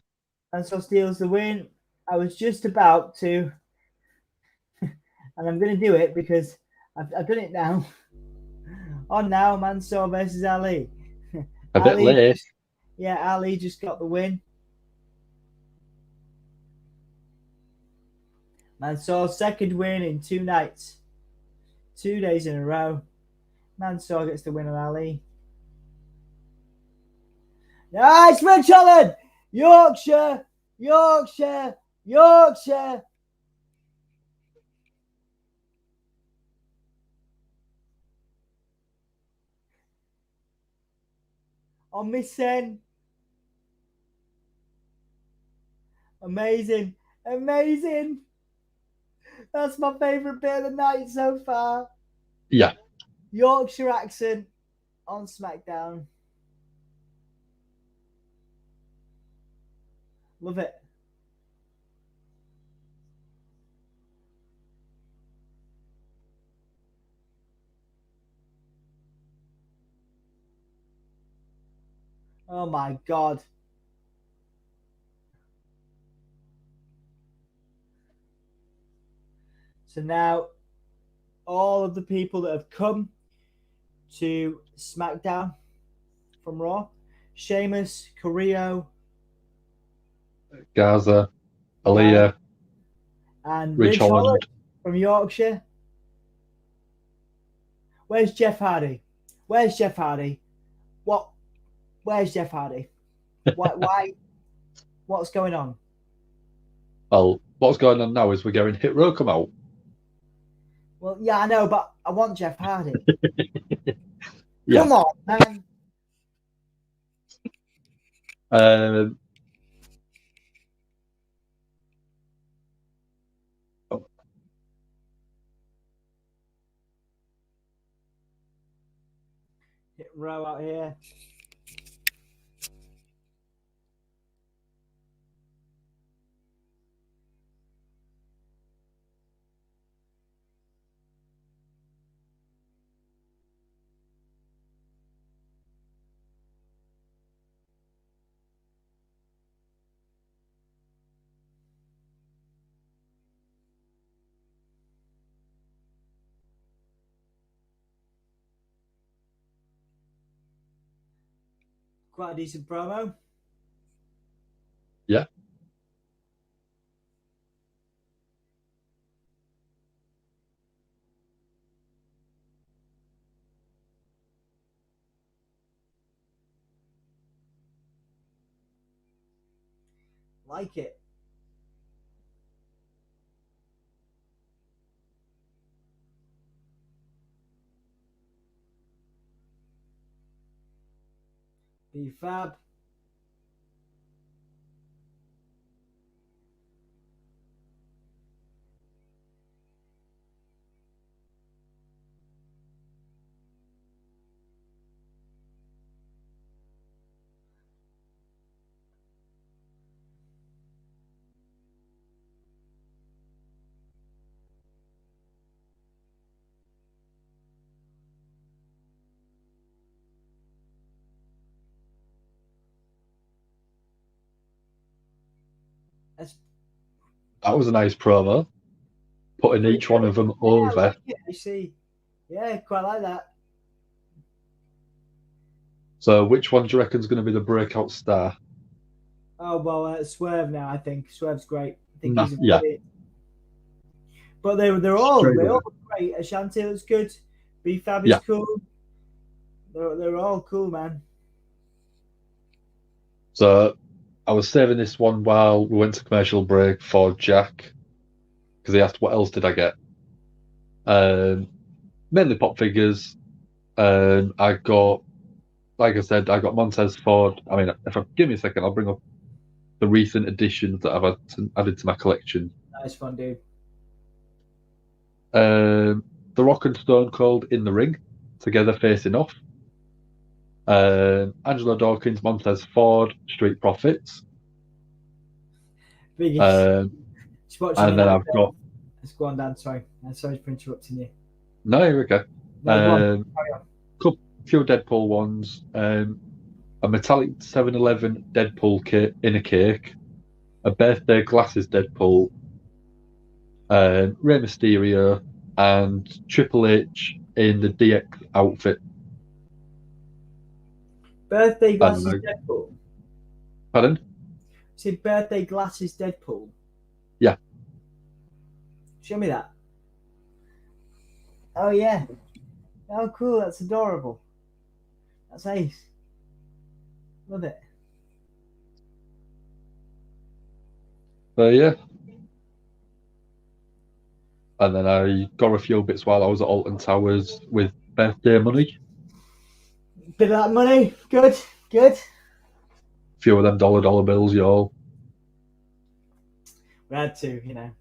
Mansoor steals the win. I was just about to, and I'm going to do it because I've done it now. On now, Mansoor versus Ali. A bit late. Ali just got the win. Mansoor's second win in 2 nights. 2 days in a row. Mansoor gets the win on Ali. Nice, Rich Allen! Yorkshire! Yorkshire! Yorkshire! On Miss Sen. Amazing. Amazing. That's my favourite bit of the night so far. Yeah. Yorkshire accent on SmackDown. Love it. Oh my God. So now all of the people that have come to SmackDown from Raw, Sheamus, Carrillo, Gaza, Aaliyah, and Rich Holland Holland from Yorkshire. Where's Jeff Hardy? Where's Jeff Hardy? What? Where's Jeff Hardy? Why? What's going on? Well, what's going on now is we're getting Hit Row come out. Well, yeah, I know, but I want Jeff Hardy. Yeah. Come on, man. Hit Row out here. Quite a decent promo. Yeah. Like it. Be fab. That was a nice promo. Putting each one of them over. I like it, I see. Yeah, quite like that. So, which one do you reckon is going to be the breakout star? Oh well, Swerve now. I think Swerve's great. I think Nah, he's a yeah. But they're all Straight all away. great. Ashanti looks good. B Fab is Yeah. cool. They're all cool, man. So, I was saving this one while we went to commercial break for Jack because he asked, "What else did I get?" Mainly pop figures. I got, like I said, I got Montez Ford. I mean, give me a second, I'll bring up the recent additions that I've added to my collection. Nice fun, dude. The Rock and Stone Cold in the ring, together facing off. Angelo Dawkins, Montez Ford, Street Profits. Biggest. And then I've got. Let's go on, Dan. Sorry for interrupting you. No, you're okay. No, Few Deadpool ones. A metallic 7-Eleven Deadpool in a cake. A birthday glasses Deadpool. Rey Mysterio and Triple H in the DX outfit. Birthday glasses Deadpool. Pardon? See, birthday glasses Deadpool. Yeah. Show me that. Oh yeah. Oh cool. That's adorable. That's ace. Love it. Yeah. And then I got a few bits while I was at Alton Towers with birthday money. Bit of that money. Good. A few of them dollar bills, y'all. We had to, you know.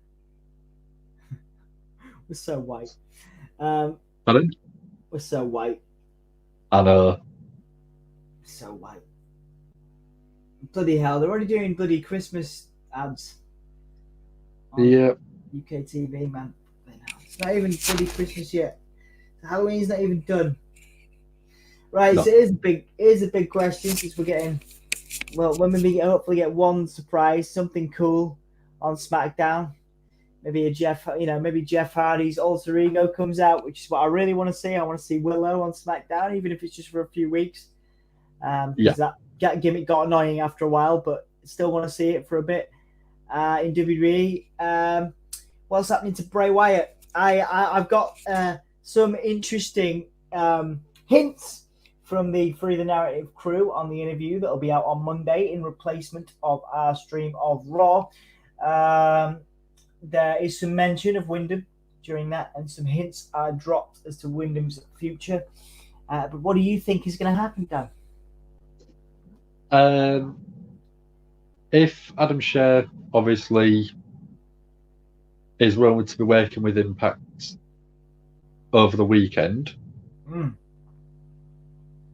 We're so white. Pardon? We're so white. I know. So white. Bloody hell, they're already doing bloody Christmas ads. Yeah. UK TV, man. It's not even bloody Christmas yet. Halloween's not even done. Right, No. so here's a big question since we're getting, well, when we hopefully get one surprise, something cool on SmackDown. Maybe Jeff Hardy's alter ego comes out, which is what I really want to see. I want to see Willow on SmackDown, even if it's just for a few weeks. Because that gimmick got annoying after a while, but still want to see it for a bit. In WWE, what's happening to Bray Wyatt? I've got some interesting hints from the Free the Narrative crew on the interview that'll be out on Monday in replacement of our stream of Raw. There is some mention of Wyndham during that, and some hints are dropped as to Wyndham's future. But what do you think is going to happen, Dan? If Adam Scher obviously is rumored to be working with Impact over the weekend,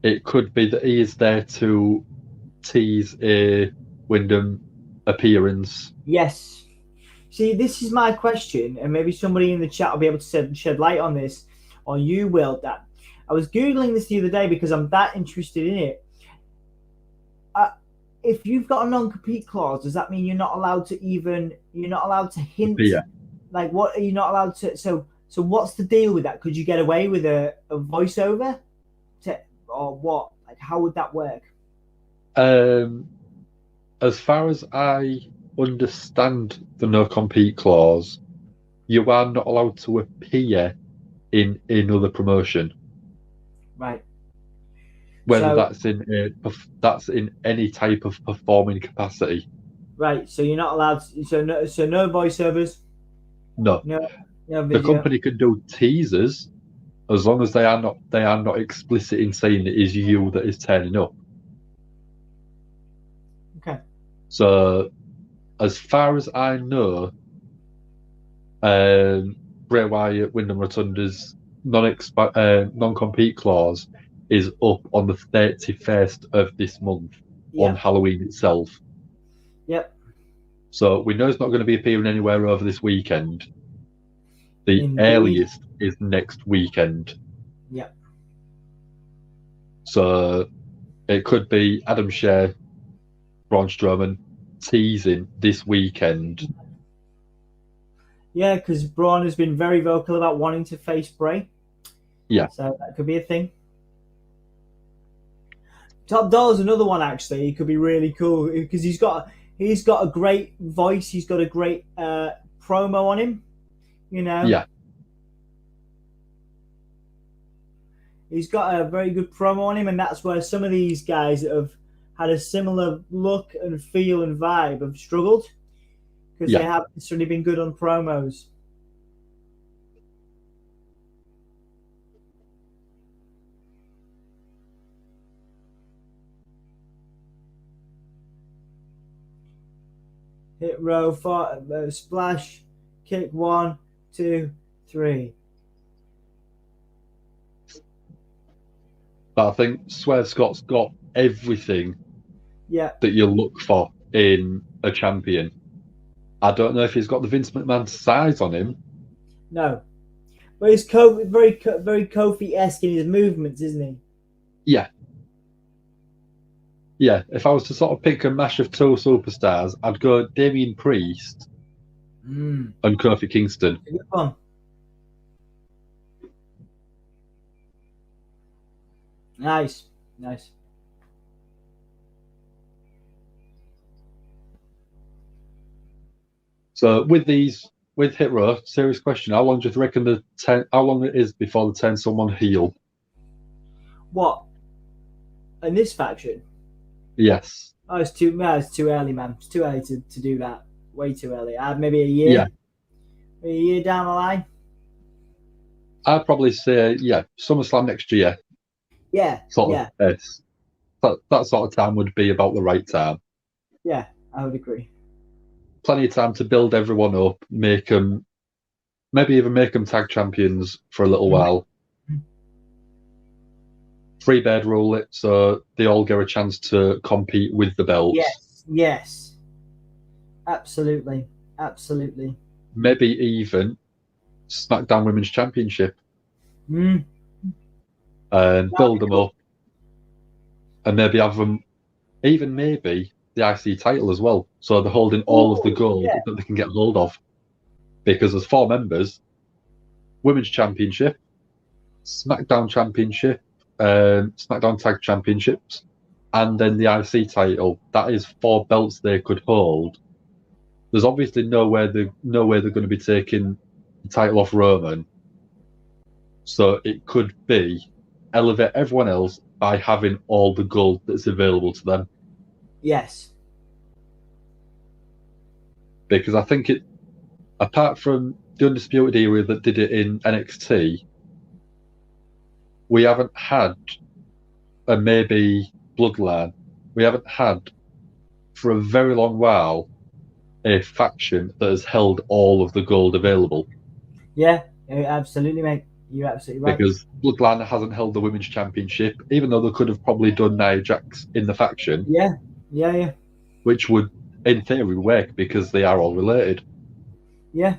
it could be that he is there to tease a Wyndham appearance. Yes. See, this is my question, and maybe somebody in the chat will be able to shed light on this, or you will, Dan. I was Googling this the other day because I'm that interested in it. If you've got a non-compete clause, does that mean you're not allowed to hint? Yeah. Like, what are you not allowed to? So what's the deal with that? Could you get away with a voiceover, or what? Like, how would that work? As far as I understand the no-compete clause, you are not allowed to appear in another promotion. Right. Whether that's in any type of performing capacity. Right. So you're not allowed. So no voiceovers. No. No video. The company can do teasers as long as they are not explicit in saying it is you that is turning up. Okay. So, as far as I know, Bray Wyatt, Wyndham Rotunda's non-compete clause is up on the 31st of this month on Halloween itself. Yep. So we know it's not going to be appearing anywhere over this weekend. The earliest is next weekend. Yep. So it could be Adam Scher, Braun Strowman teasing this weekend. Yeah, because Braun has been very vocal about wanting to face Bray. Yeah. So that could be a thing. Top Dollar's another one, actually. He could be really cool because he's got a great voice. He's got a great promo on him. You know. Yeah. He's got a very good promo on him, and that's where some of these guys that have had a similar look and feel and vibe have struggled because they haven't necessarily been good on promos. Hit row, splash, kick 1, 2, 3. But I think Swerve Scott's got everything that you look for in a champion. I don't know if he's got the Vince McMahon size on him. No. But he's very Kofi-esque in his movements, isn't he? Yeah. Yeah, if I was to sort of pick a mash of two superstars, I'd go Damian Priest and Kofi Kingston. Good one. Nice. So with Hit Row, serious question: how long do you reckon how long it is before they turn someone heel? What? In this faction? Yes. Oh, it's too early, man. It's too early to do that. Way too early. Maybe a year. Yeah. A year down the line. I'd probably say SummerSlam next year. Yeah. Yes. That sort of time would be about the right time. Yeah, I would agree. Plenty of time to build everyone up, maybe even make them tag champions for a little while. 3-bed rule it so they all get a chance to compete with the belts. Yes. Absolutely. Maybe even SmackDown Women's Championship. And build them up. And maybe have them, even maybe the IC title as well. So they're holding all of the gold that they can get hold of. Because there's 4 members: Women's Championship, SmackDown Championship, SmackDown Tag Championships, and then the IC title. That is 4 belts they could hold. There's obviously nowhere they're going to be taking the title off Roman. So it could be elevate everyone else by having all the gold that's available to them. Yes. Because I think it, apart from the Undisputed Era that did it in NXT, we haven't had, and maybe Bloodline, we haven't had for a very long while a faction that has held all of the gold available. Yeah, absolutely, mate. You're absolutely right. Because Bloodline hasn't held the Women's Championship, even though they could have probably done Nia Jax in the faction. Yeah. Which would, in theory, work because they are all related. Yeah.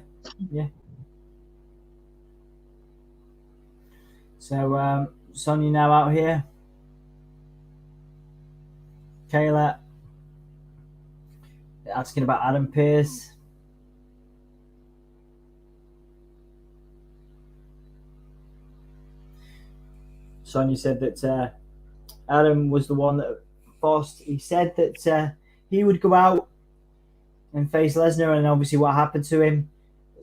So, Sonya now out here. Kayla asking about Adam Pearce. Sonya said that Adam was the one that forced. He said that he would go out and face Lesnar, and obviously what happened to him.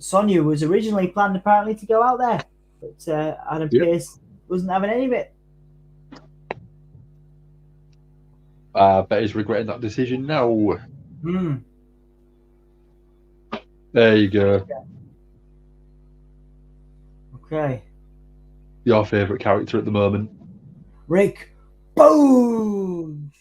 Sonya was originally planned apparently to go out there, but Adam Pearce wasn't having any of it. I bet he's regretting that decision now. There you go. Okay. Your favourite character at the moment? Rick Boom!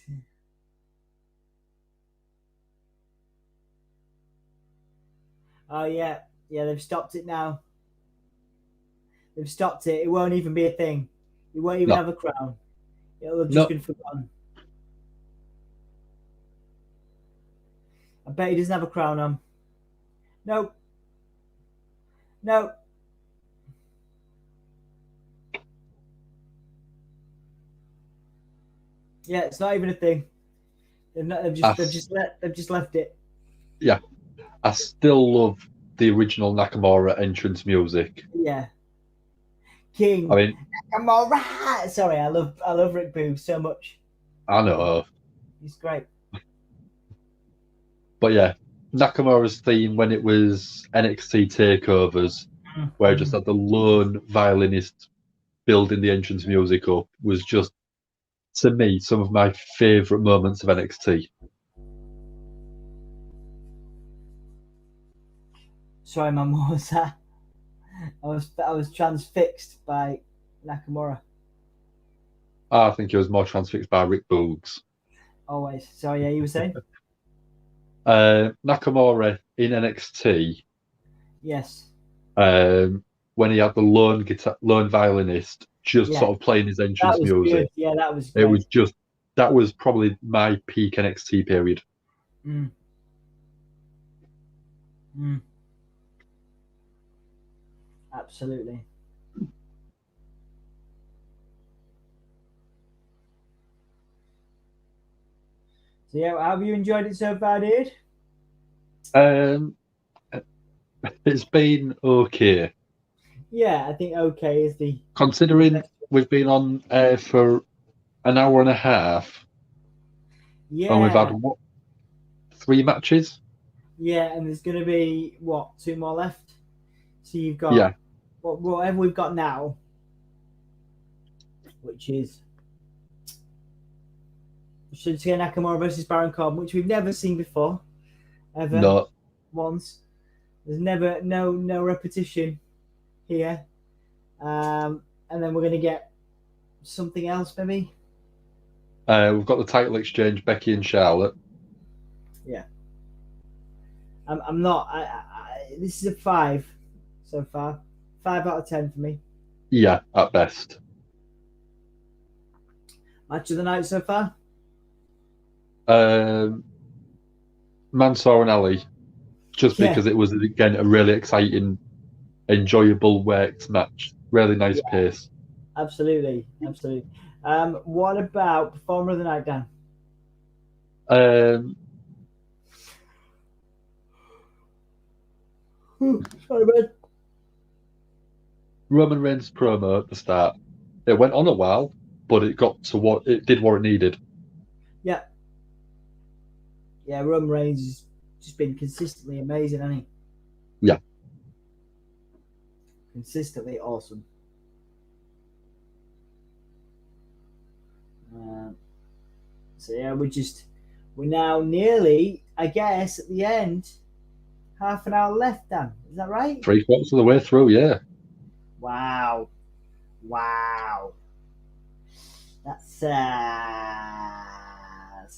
Oh, yeah. Yeah, they've stopped it now. They've stopped it. It won't even be a thing. He won't even have a crown. It'll have just been forgotten. I bet he doesn't have a crown on. No. Yeah, it's not even a thing. They've just left it. Yeah, I still love the original Nakamura entrance music. Yeah, King. I mean, Nakamura. Sorry, I love Rick Boo so much. I know. He's great. But yeah, Nakamura's theme when it was NXT takeovers, where I just had the lone violinist building the entrance music up, was just, to me, some of my favourite moments of NXT. Sorry, man, what was that? I was transfixed by Nakamura. I think it was more transfixed by Rick Boogs. Always. So yeah, you were saying? Nakamura in NXT. Yes. When he had the lone violinist just sort of playing his entrance music. Good. Yeah, that was great. It was just, that was probably my peak NXT period. Absolutely. So yeah, have you enjoyed it so far, dude? It's been okay. Yeah, I think okay is the... Considering we've been on for an hour and a half. Yeah. And we've had, what, 3 matches? Yeah, and there's going to be, what, 2 more left? So you've got whatever we've got now, which is Shinsuke Nakamura versus Baron Corbin, which we've never seen before, ever. No. Once. There's never no repetition here, and then we're gonna get something else maybe. We've got the title exchange, Becky and Charlotte. Yeah. I'm not. This is a 5 so far. 5 out of 10 for me. Yeah, at best. Match of the night so far? Mansoor and Ali. Just because it was, again, a really exciting, enjoyable worked match. Really nice pace. Absolutely. What about Performer of the Night, Dan? Sorry, man. Roman Reigns promo at the start. It went on a while, but it got to what it did, what it needed. Yeah. Yeah, Roman Reigns has just been consistently amazing, hasn't he? Yeah. Consistently awesome. So yeah, we're now nearly, I guess, at the end. Half an hour left, Dan. Is that right? 3/4 of the way through, yeah. Wow. That's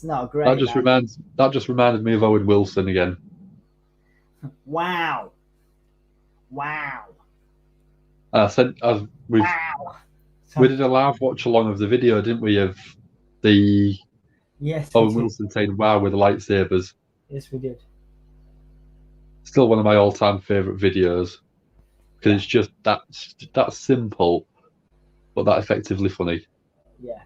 not great. That just reminded me of Owen Wilson again. Wow. We did a live watch along of the video, didn't we, of the Owen Wilson saying "wow" with the lightsabers. Yes, we did. Still one of my all-time favorite videos because it's just that simple, but that effectively funny. Yeah.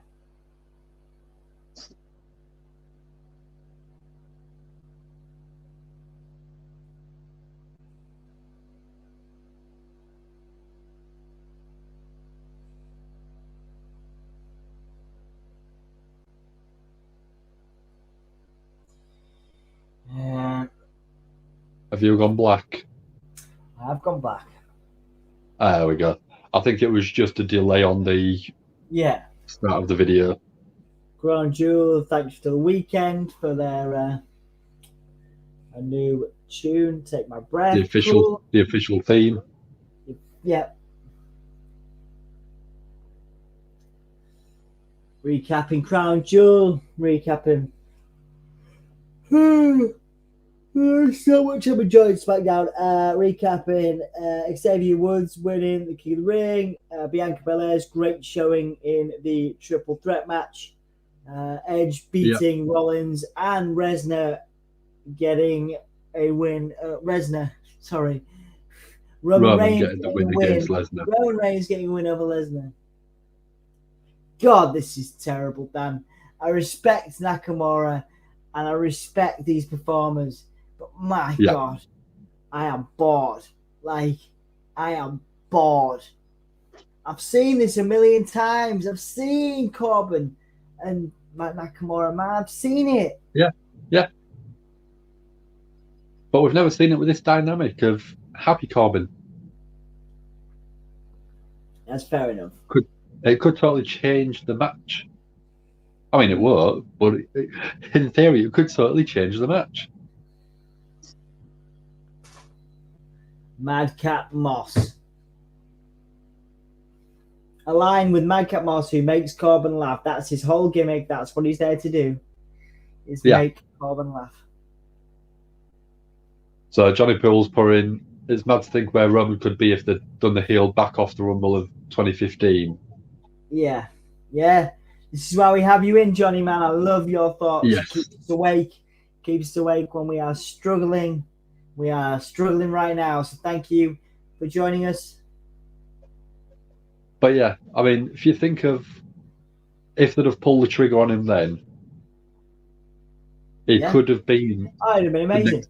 Have you gone black? I've gone black. There we go. I think it was just a delay on the start of the video. Crown Jewel, thanks to the Weekend for their a new tune. Take My Breath. The official theme. Yeah. Recapping Crown Jewel. Recapping. So much I've enjoyed SmackDown. Recapping Xavier Woods winning the King of the Ring. Bianca Belair's great showing in the triple threat match. Edge beating Rollins and Lesnar getting a win. Roman Reigns getting the win against Lesnar. Roman Reigns getting a win over Lesnar. God, this is terrible, Dan. I respect Nakamura and I respect these performers, but my God, I am bored. I am bored. I've seen this a million times. I've seen Corbin and Nakamura, man. I've seen it. Yeah. But we've never seen it with this dynamic of Happy Corbin. That's fair enough. It could totally change the match. I mean, it won't, but in theory, it could totally change the match. Madcap Moss. Align with Madcap Moss, who makes Corbin laugh. That's his whole gimmick. That's what he's there to do, is make Corbin laugh. So Johnny Poole's putting, it's mad to think where Roman could be if they'd done the heel back off the Rumble of 2015. Yeah. This is why we have you in, Johnny, man. I love your thoughts. Yes. Keep us awake. Keep us awake when we are struggling. We are struggling right now. So thank you for joining us. But yeah, I mean, if you think of if they'd have pulled the trigger on him then, it could have been it'd have been amazing.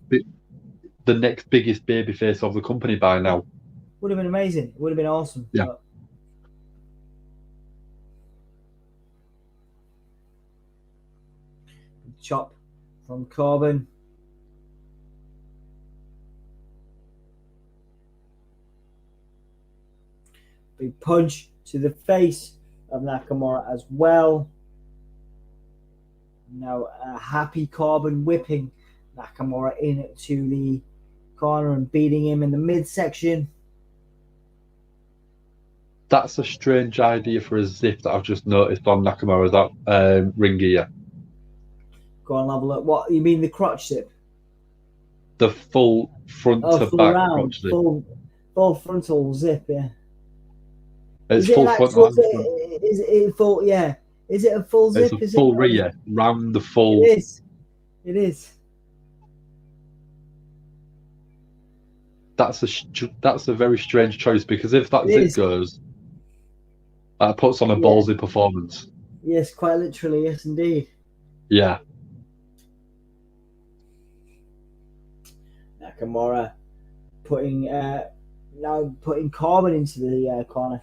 The next biggest babyface of the company by now. Would have been amazing. It would have been awesome. Yeah. But... chop from Corbin. Big punch to the face of Nakamura as well. Now, Happy Corbin whipping Nakamura into the corner and beating him in the midsection. That's a strange idea for a zip that I've just noticed on Nakamura's ring gear. Go on, have a look. What, you mean the crotch zip? The full front to back crotch zip. Full frontal zip, yeah. It's full front and front. Is it full? Yeah. Is it a full zip? It's a full rear, round the full. It is. That's a very strange choice because if that zip goes, that puts on a ballsy performance. Yes, quite literally. Yes, indeed. Yeah. Nakamura putting Corbin into the corner.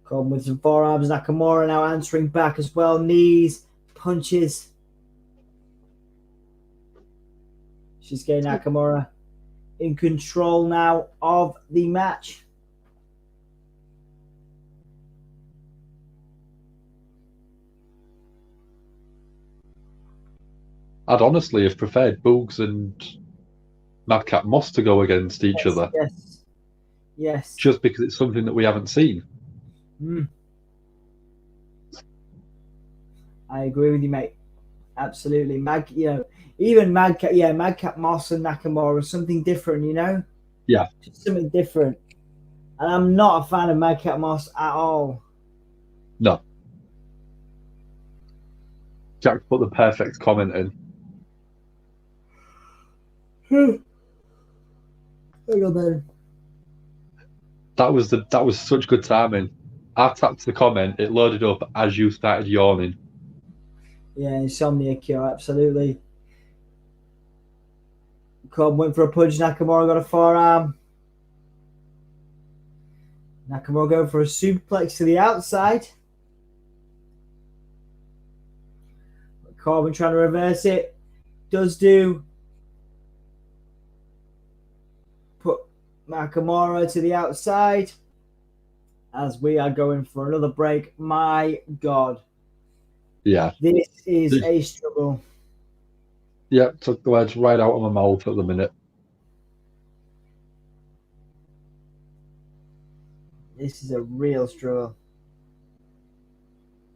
Corbin with some forearms. Nakamura now answering back as well. Knees, punches. She's getting Nakamura in control now of the match. I'd honestly have preferred Boogs and Madcap Moss to go against each Yes, other, yes. just because it's something that we haven't seen. I agree with you, mate. Absolutely. Even Madcap Moss and Nakamura, something different, Yeah. Just something different. And I'm not a fan of Madcap Moss at all. No. Jack put the perfect comment in. Hang on, then. That was such good timing. I tapped the comment, it loaded up as you started yawning. Yeah, insomnia cure, absolutely. Cobb went for a punch, Nakamura got a forearm. Nakamura going for a suplex to the outside. Corbin trying to reverse it. Does do. Put Nakamura to the outside. As we are going for another break. My God. Yeah. This is a struggle. Yeah, took the words right out of my mouth at the minute. This is a real struggle.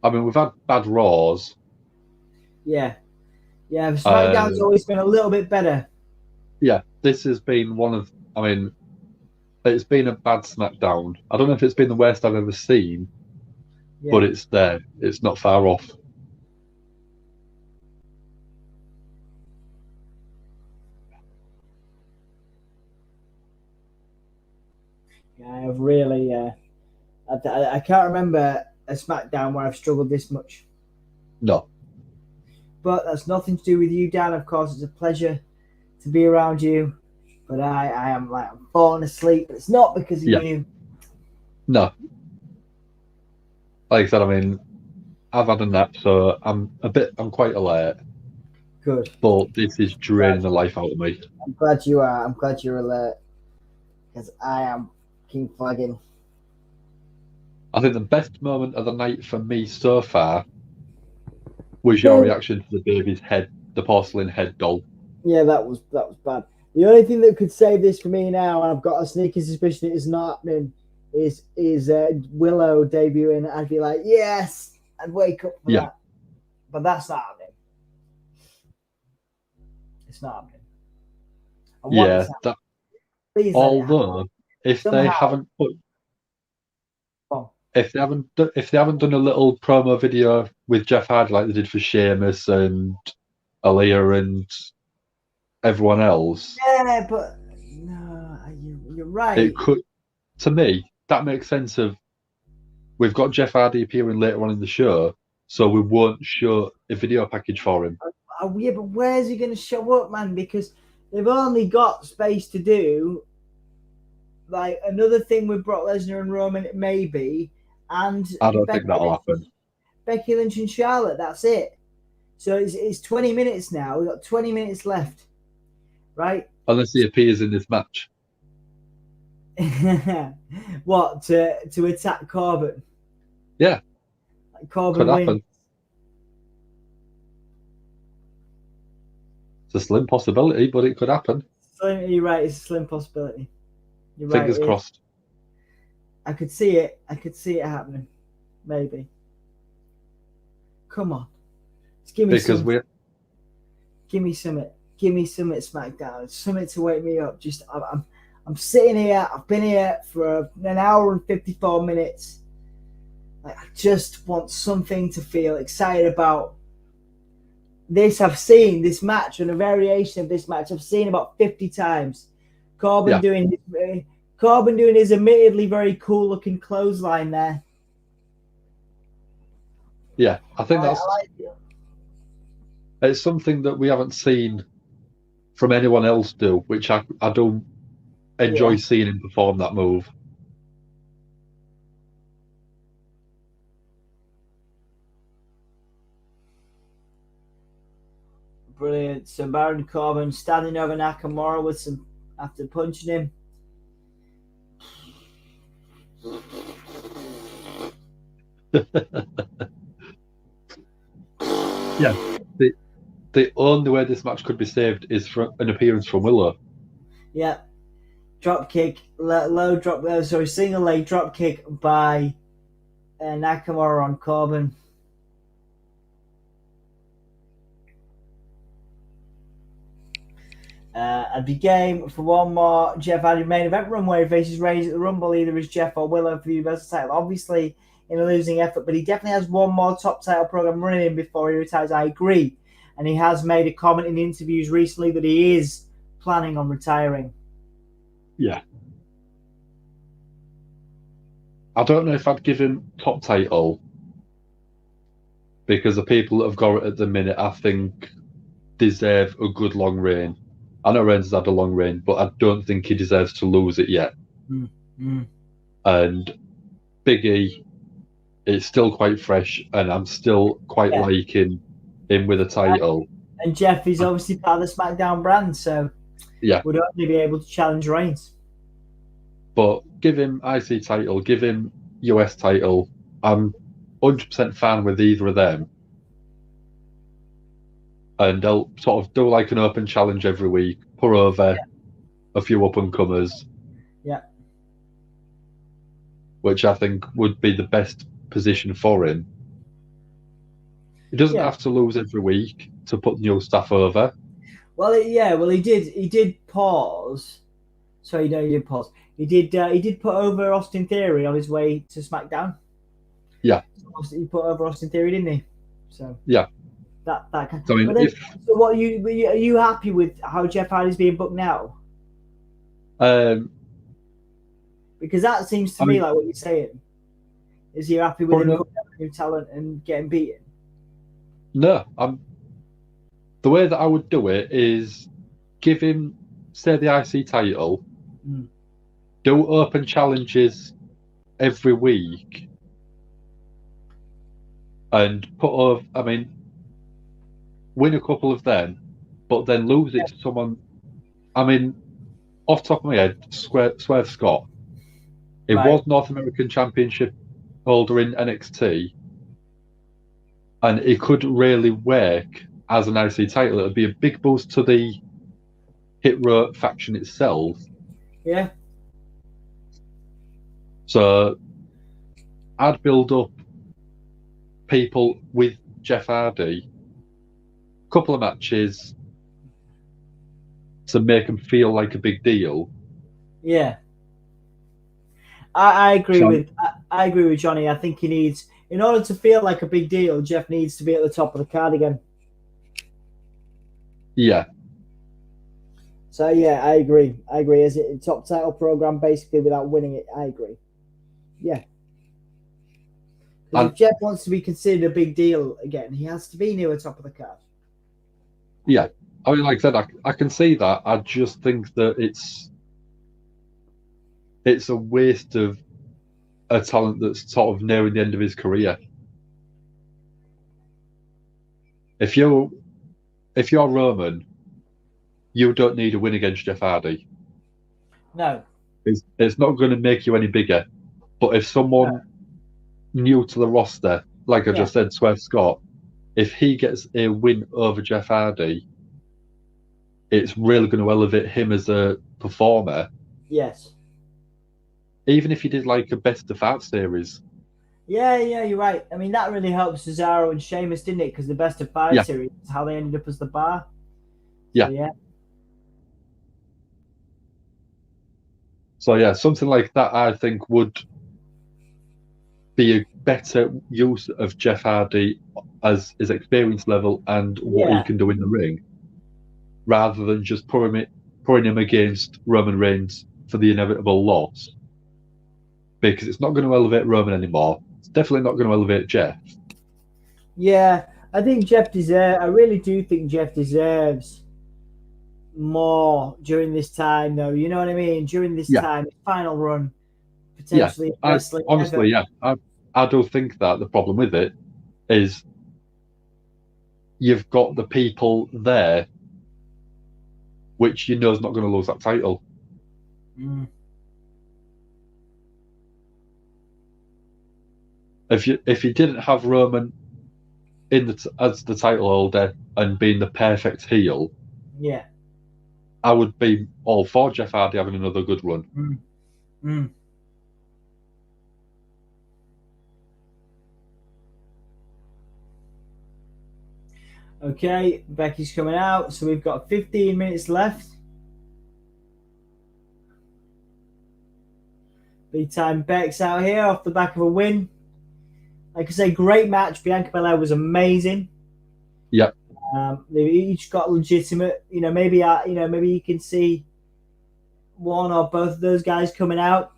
I mean, we've had bad Raws. Yeah. Yeah, SmackDown's always been a little bit better. Yeah, this has been it's been a bad SmackDown. I don't know if it's been the worst I've ever seen, but it's there. It's not far off. Yeah, I've really, I can't remember a SmackDown where I've struggled this much. No. But that's nothing to do with you, Dan. Of course, it's a pleasure to be around you. But I am I'm falling asleep. It's not because of you. No. Like I said, I mean, I've had a nap, so I'm quite alert. Good. But this is draining the life out of me. I'm glad you are. I'm glad you're alert. Because I am king flagging. I think the best moment of the night for me so far was your reaction to the baby's head, the porcelain head doll. Yeah, that was bad. The only thing that could save this for me now, and I've got a sneaky suspicion it is not happening, is Willow debuting. I'd be like, yes, I'd wake up for that. But that's not happening. It's not happening. Although, if they haven't done a little promo video with Jeff Hardy like they did for Sheamus and Aaliyah and everyone else. Yeah, but no, you're right. It could, to me, that makes sense. We've got Jeff Hardy appearing later on in the show, so we won't show a video package for him. Yeah, but where's he going to show up, man? Because they've only got space to do like another thing with Brock Lesnar and Roman, maybe, and I don't think that'll happen. Becky Lynch and Charlotte. That's it. So it's 20 minutes now. We've got 20 minutes left, right? Unless he appears in this match. What, to attack Corbin? Yeah. Like Corbin wins. It's a slim possibility, but it could happen. You're right. It's a slim possibility. You're Fingers right, crossed. I could see it. I could see it happening. Maybe. Come on. Just give me something. Give me something. Give me something SmackDown. Something to wake me up. Just I'm sitting here. I've been here for an hour and 54 minutes. Like, I just want something to feel excited about. This I've seen this match and a variation of this match I've seen about 50 times. Corbin doing his admittedly very cool looking clothesline there. Yeah, I think it's something that we haven't seen from anyone else do, which I don't enjoy seeing him perform that move. Brilliant. So Baron Corbin standing over Nakamura after punching him. Yeah, the only way this match could be saved is for an appearance from Willow. Yeah. Drop kick, low drop, single leg drop kick by Nakamura on Corbin. I'd be game for one more Jeff Hardy main event run where he faces Reigns at the Rumble, either as Jeff or Willow for the Universal title. Obviously, in a losing effort, but he definitely has one more top title program running in before he retires. I agree. And he has made a comment in interviews recently that he is planning on retiring. Yeah. I don't know if I'd give him top title because the people that have got it at the minute, I think, deserve a good long reign. I know Reigns has had a long reign, but I don't think he deserves to lose it yet. And Big E, it's still quite fresh, and I'm still quite liking him with a title. And Jeff is obviously part of the SmackDown brand, so would only be able to challenge Reigns. But give him IC title, give him US title. I'm 100% fan with either of them. And they'll sort of do like an open challenge every week, put over a few up-and-comers. Yeah. Which I think would be the best position for him. He doesn't have to lose every week to put new stuff over. Well, he did pause. Sorry, no, he did pause. He did put over Austin Theory on his way to SmackDown. Yeah. He put over Austin Theory, didn't he? So yeah. That kind. So, I mean, so what are you happy with how Jeff Hardy's being booked now? Because that seems to me like what you're saying. Is he happy with him coming up with new talent and getting beaten? No, the way that I would do it is give him, say, the IC title, do open challenges every week, and win a couple of them, but then lose it to someone. I mean, off the top of my head, Swerve Scott. He was North American Championship holder in NXT, and it could really work as an IC title. It would be a big boost to the Hit Row faction itself. Yeah. So I'd build up people with Jeff Hardy, couple of matches to make him feel like a big deal. Yeah. I agree with Johnny. I think he needs, in order to feel like a big deal, Jeff needs to be at the top of the card again. Yeah. So yeah, I agree. As a top title program, basically without winning it, I agree. Yeah. If Jeff wants to be considered a big deal again, he has to be near the top of the card. Yeah. I mean, like I said, I can see that. I just think that it's a waste of a talent that's sort of nearing the end of his career. If you're Roman, you don't need a win against Jeff Hardy. No. It's not going to make you any bigger. But if someone new to the roster, like I just said, Swerve Scott, if he gets a win over Jeff Hardy, it's really going to elevate him as a performer. Yes. Even if he did like a best of 5 series. Yeah, you're right. I mean, that really helped Cesaro and Sheamus, didn't it? Because the best of 5 series is how they ended up as the bar. Yeah. So, yeah. So, yeah, something like that I think would be a better use of Jeff Hardy as his experience level and what he can do in the ring, rather than just pouring him against Roman Reigns for the inevitable loss. Because it's not going to elevate Roman anymore. It's definitely not going to elevate Jeff. Yeah, I really do think Jeff deserves more during this time, though. You know what I mean? During this time, his final run, potentially wrestling. Honestly, I do think that the problem with it is you've got the people there which you know is not going to lose that title. If you didn't have Roman as the title holder and being the perfect heel, Yeah. I would be all for Jeff Hardy having another good run. Mm. Mm. Okay, Becky's coming out, so we've got 15 minutes left. Big time Beck's out here off the back of a win. Like I say, great match. Bianca Belair was amazing. Yeah. They each got legitimate. Maybe you can see one or both of those guys coming out.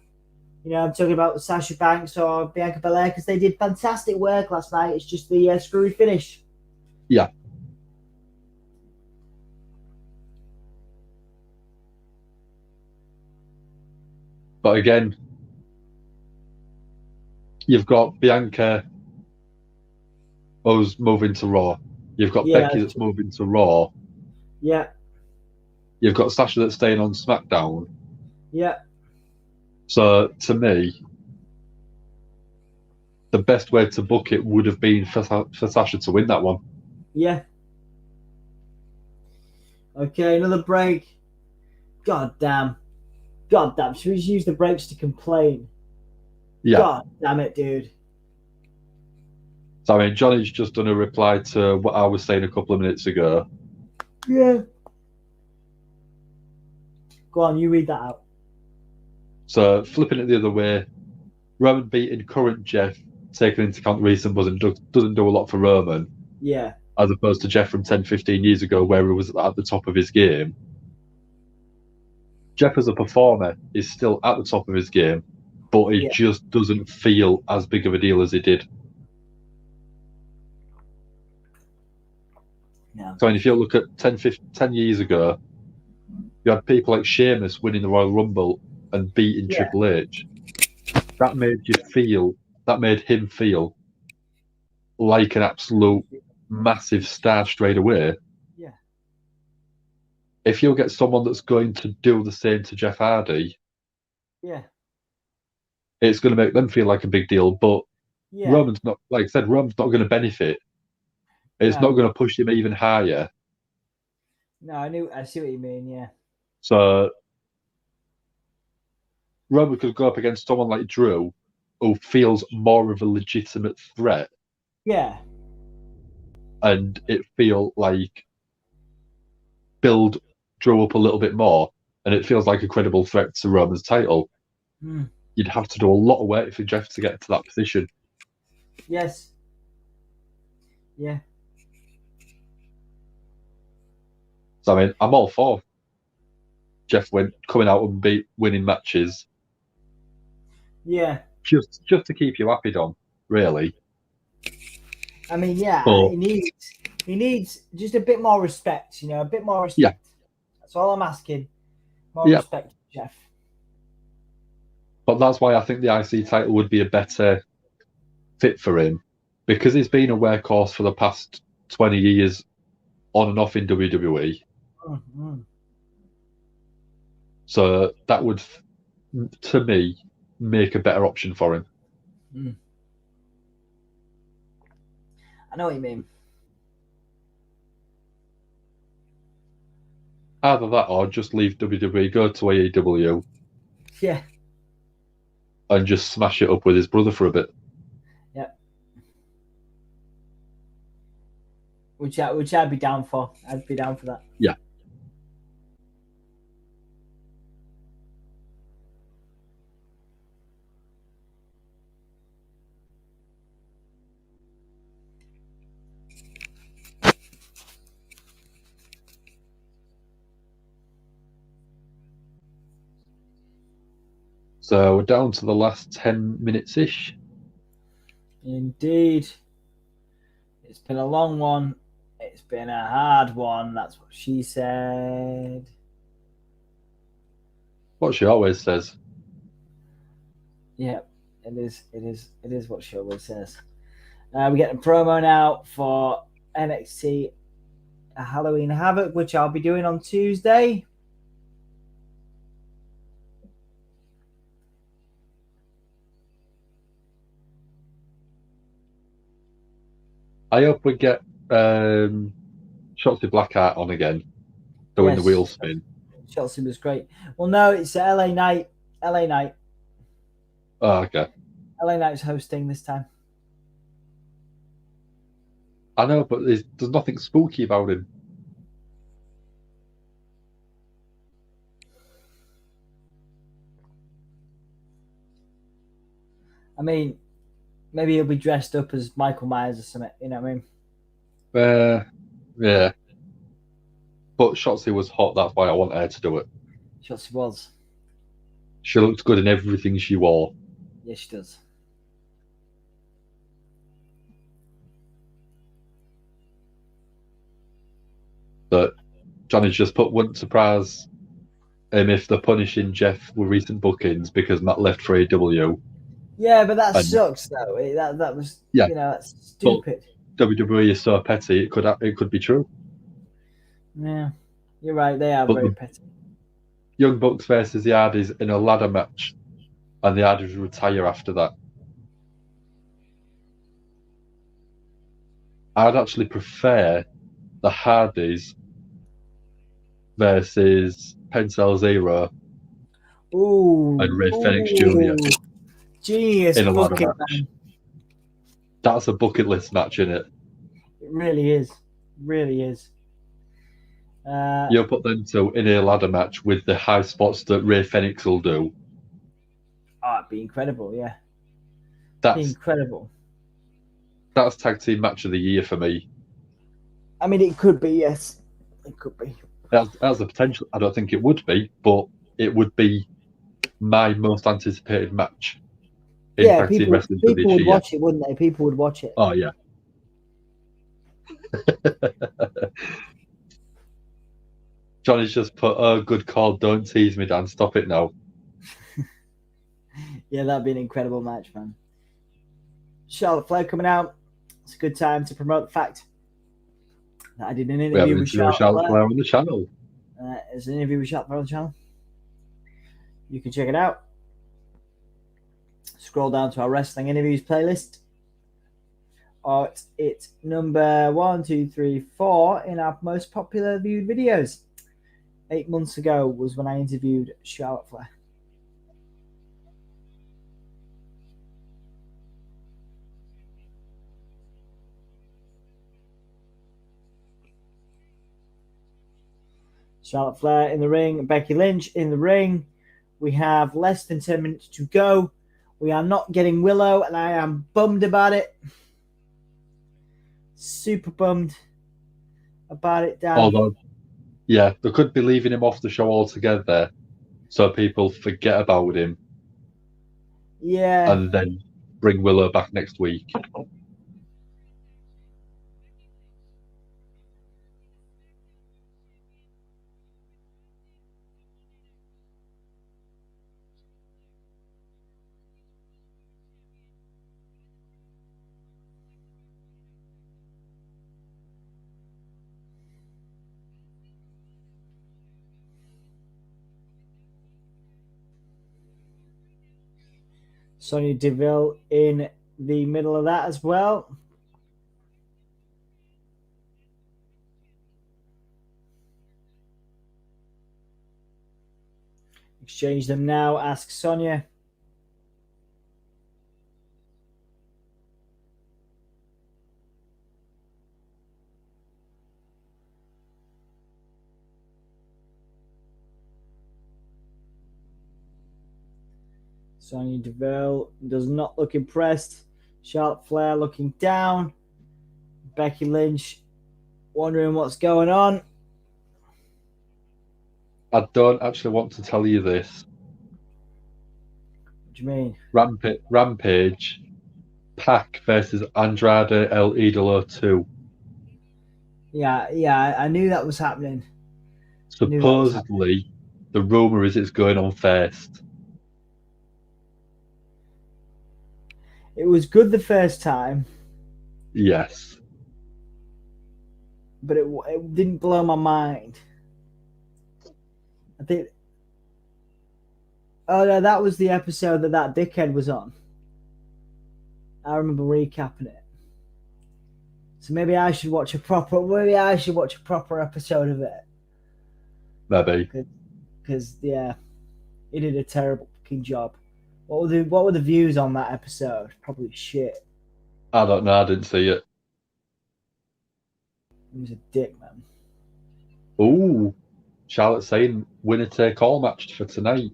I'm talking about Sasha Banks or Bianca Belair because they did fantastic work last night. It's just the screwy finish. Yeah. But again, you've got Bianca who's moving to Raw. You've got Becky that's moving to Raw. Yeah. You've got Sasha that's staying on SmackDown. Yeah. So to me, the best way to book it would have been for Sasha to win that one. Yeah. Okay, another break. God damn. Should we just use the breaks to complain? Yeah. God damn it, dude. So, I mean, Johnny's just done a reply to what I was saying a couple of minutes ago. Yeah. Go on, you read that out. So, flipping it the other way, Roman beating current Jeff, taking into account recent doesn't do a lot for Roman. Yeah. As opposed to Jeff from 10, 15 years ago, where he was at the top of his game. Jeff as a performer is still at the top of his game, but he just doesn't feel as big of a deal as he did. No. So if you look at 10 years ago, you had people like Sheamus winning the Royal Rumble and beating Triple H. That made him feel like an absolute massive star straight away. Yeah. If you'll get someone that's going to do the same to Jeff Hardy, it's going to make them feel like a big deal. But Roman's not, like I said, Roman's not going to benefit. It's not going to push him even higher. No, I see what you mean, yeah. So Roman could go up against someone like Drew, who feels more of a legitimate threat. Yeah. And it feel like build Drew up a little bit more, and it feels like a credible threat to Roman's title. You'd have to do a lot of work for Jeff to get to that position. Yes. Yeah. So, I mean, I'm all for Jeff coming out and winning matches. Yeah. Just to keep you happy, Dom, really. I mean, yeah, he needs just a bit more respect, a bit more respect. Yeah. That's all I'm asking. More respect, Jeff. But that's why I think the IC title would be a better fit for him, because he's been a workhorse for the past 20 years on and off in WWE. Mm-hmm. So that would, to me, make a better option for him. I know what you mean. Either that or just leave WWE, go to AEW. Yeah. And just smash it up with his brother for a bit. Yeah. Which I'd be down for. I'd be down for that. Yeah. So we're down to the last 10 minutes-ish. Indeed. It's been a long one. It's been a hard one. That's what she said. What she always says. Yeah, it is what she always says. We get a promo now for NXT Halloween Havoc, which I'll be doing on Tuesday. I hope we get Shotzi Blackheart on again, doing the wheel spin. Chelsea was great. Well, no, it's LA Knight. LA Knight. Oh, okay. LA Knight's hosting this time. I know, but there's nothing spooky about him. I mean, maybe he'll be dressed up as Michael Myers or something. You know what I mean? Yeah. But Shotzi was hot. That's why I want her to do it. Shotzi was. She looked good in everything she wore. Yes, she does. But Johnny's just put, wouldn't surprise him if they're punishing Jeff with recent bookings because Matt left for AW. Yeah, but that sucks though. That was that's stupid. But WWE is so petty. It could be true. Yeah, you're right. They are very petty. Young Bucks versus the Hardys in a ladder match, and the Hardys retire after that. I'd actually prefer the Hardys versus Pencil Zero and Ray Fenix Jr. Genius in a ladder booking, match. man. That's a bucket list match, isn't it? It really is. Really is. You'll put them two in a ladder match with the high spots that Ray Fenix will do. Oh, it'd be incredible, yeah. That's incredible. That's tag team match of the year for me. I mean, it could be, yes. It could be. That's the potential. I don't think it would be, but it would be my most anticipated match in tag team wrestling for this year. People would watch it, wouldn't they? People would watch it. Oh, yeah. Johnny's just put, oh, good call. Don't tease me, Dan. Stop it now. Yeah, that'd be an incredible match, man. Charlotte Flair coming out. It's a good time to promote the fact that I did an interview with Charlotte Flair on the channel. It's an interview with Charlotte Flair on the channel. You can check it out. Scroll down to our wrestling interviews playlist. Or it's number 1, 2, 3, 4 in our most popular viewed videos. 8 months ago was when I interviewed Charlotte Flair. Charlotte Flair in the ring, Becky Lynch in the ring. We have less than 10 minutes to go. We are not getting Willow, and I am bummed about it. Super bummed about it, Dan. Although, yeah, they could be leaving him off the show altogether so people forget about him. Yeah. And then bring Willow back next week. Sonya Deville in the middle of that as well. Exchange them now, ask Sonya. Sonya Deville does not look impressed. Charlotte Flair looking down. Becky Lynch wondering what's going on. I don't actually want to tell you this. What do you mean? Rampage, Pac versus Andrade El Idolo 2. Yeah, I knew that was happening. Supposedly, the rumor is it's going on first. It was good the first time. Yes. But it didn't blow my mind. I think... Oh, no, that was the episode that dickhead was on. I remember recapping it. So maybe I should watch a proper. Maybe I should watch a proper episode of it. Maybe. Because yeah, he did a terrible fucking job. What were the views on that episode? Probably shit. I don't know. I didn't see it. He was a dick, man. Ooh, Charlotte saying winner take all match for tonight.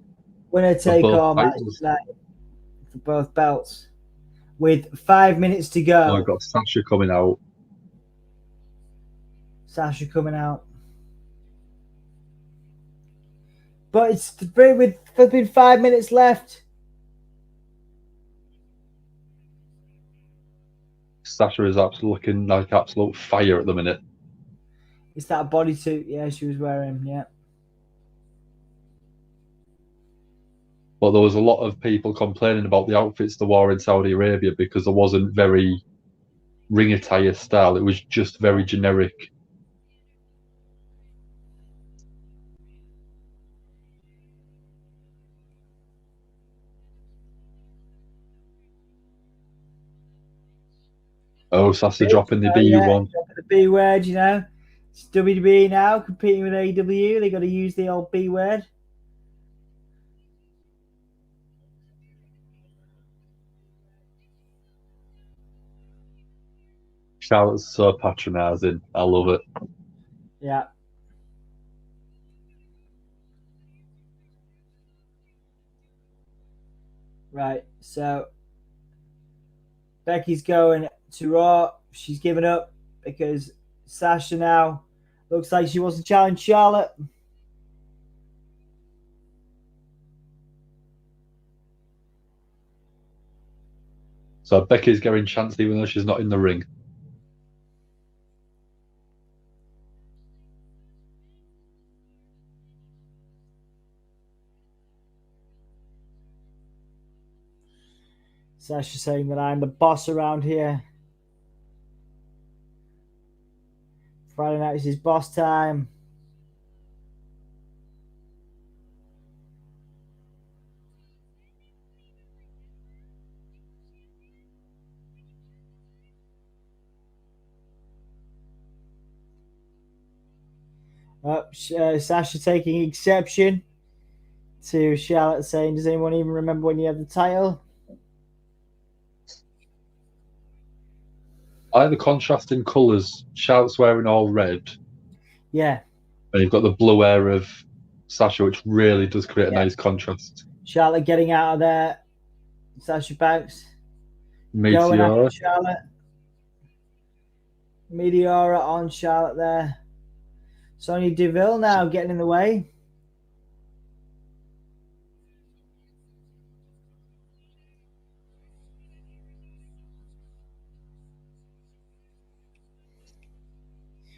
Winner take all match tonight for both belts. With 5 minutes to go. Oh, we've got Sasha coming out. Sasha coming out. But it's with flipping 5 minutes left. Sasha is absolutely looking like absolute fire at the minute. It's that bodysuit, yeah, she was wearing, yeah. But there was a lot of people complaining about the outfits they wore in Saudi Arabia because there wasn't very ring attire style. It was just very generic. Oh, Sasha dropping the B one. The B word, you know. It's WWE now competing with AEW. They got to use the old B word. Charlotte's so patronising. I love it. Yeah. Right, so Becky's going to Raw. She's given up because Sasha now looks like she wants to challenge Charlotte. So Becky's getting chanced even though she's not in the ring. Sasha saying that I'm the boss around here. Friday night is his boss time. Sasha taking exception to Charlotte saying, does anyone even remember when you had the title? I like the contrasting colours. Charlotte's wearing all red. Yeah. And you've got the blue hair of Sasha, which really does create a nice contrast. Charlotte getting out of there. Sasha Banks. Going after Charlotte. Meteora on Charlotte there. Sonya Deville now getting in the way.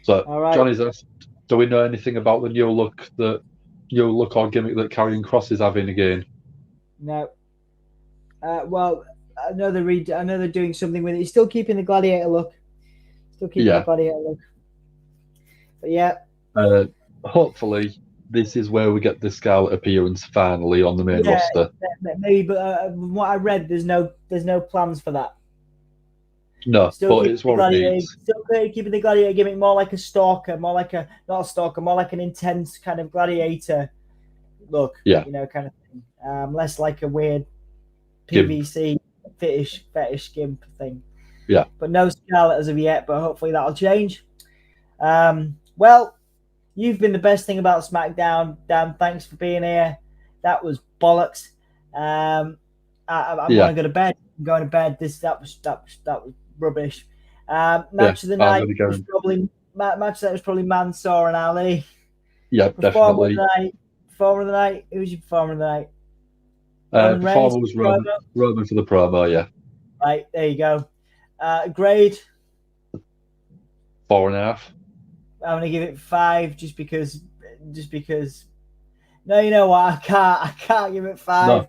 So Johnny's asked, do we know anything about the new look or gimmick that Karrion Kross is having again? No. Well, I know they're doing something with it. He's still keeping the gladiator look. The gladiator look. But yeah. Hopefully, this is where we get the Scarlet appearance finally on the main roster. Maybe, but from what I read, there's no plans for that. No, but it's what it needs. Still keeping the gladiator gimmick more like a stalker, more like an intense kind of gladiator look. Yeah. You know, kind of thing. Less like a weird PVC fetish gimp thing. Yeah. But no Scarlet as of yet, but hopefully that'll change. Well, you've been the best thing about SmackDown, Dan. Thanks for being here. That was bollocks. I'm going to go to bed. I'm going to bed. That was rubbish. Match of the night was probably Mansoor and Ali. Yeah, definitely. Performer of the night. Who's your performer of the night? Performer was Roman for the promo. Yeah. Right, there you go. Grade 4.5. I'm gonna give it 5 just because. No, you know what? I can't give it 5. No.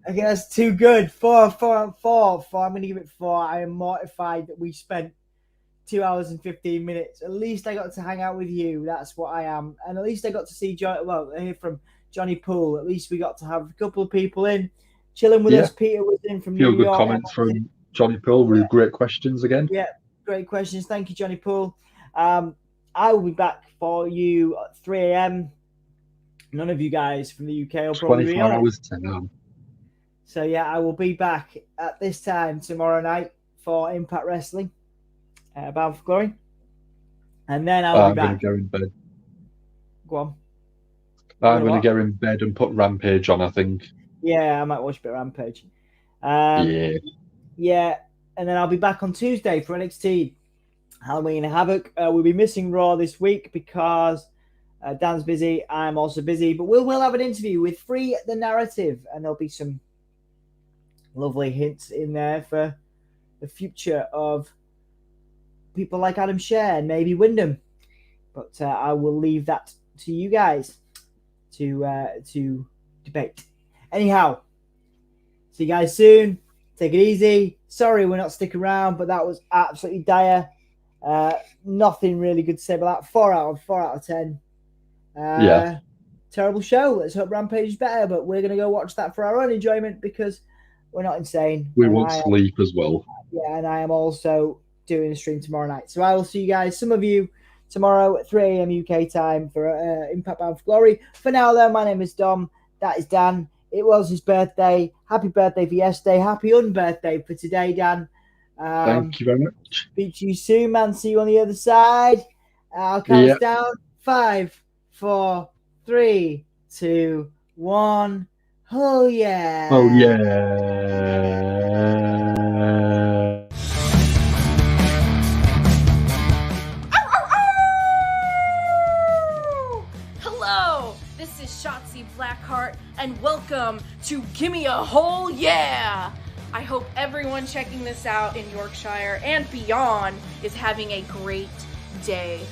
I guess that's too good. 4. I'm gonna give it 4. I am mortified that we spent 2 hours and 15 minutes. At least I got to hang out with you. That's what I am, and at least I got to see hear from Johnny Poole. At least we got to have a couple of people in chilling with us. Peter was in from New York. Good comments from Johnny Poole with great questions again. Yeah, Great questions. Thank you, Johnny Poole. I will be back for you at 3 a.m. None of you guys from the UK will probably be 24 on it. hours to know. So, yeah, I will be back at this time tomorrow night for Impact Wrestling, Bound for Glory. And then I'll be back. I'm going to go in bed. Go on. I'm going to go in bed and put Rampage on, I think. Yeah, I might watch a bit of Rampage. Yeah, and then I'll be back on Tuesday for NXT Halloween Havoc. We'll be missing Raw this week because Dan's busy. I'm also busy, but we'll have an interview with Free the Narrative, and there'll be some lovely hints in there for the future of people like Adam Scher and maybe Wyndham. But I will leave that to you guys to debate. Anyhow, see you guys soon. Take it easy. Sorry we're not sticking around, but that was absolutely dire. Nothing really good to say about that. 4 out of 10. Terrible show. Let's hope Rampage is better, but we're going to go watch that for our own enjoyment because we're not insane. We won't sleep as well. Yeah, and I am also doing a stream tomorrow night. So I will see you guys, some of you, tomorrow at 3 a.m. UK time for Impact Bound for Glory. For now, though, my name is Dom. That is Dan. It was his birthday. Happy birthday for yesterday. Happy unbirthday for today, Dan. Thank you very much. Speak to you soon, man. See you on the other side. I'll count us down. 5, 4, 3, 2, 1. Oh, yeah. Oh, yeah. This is Shotzi Blackheart, and welcome to Gimme a Whole Yeah! I hope everyone checking this out in Yorkshire and beyond is having a great day.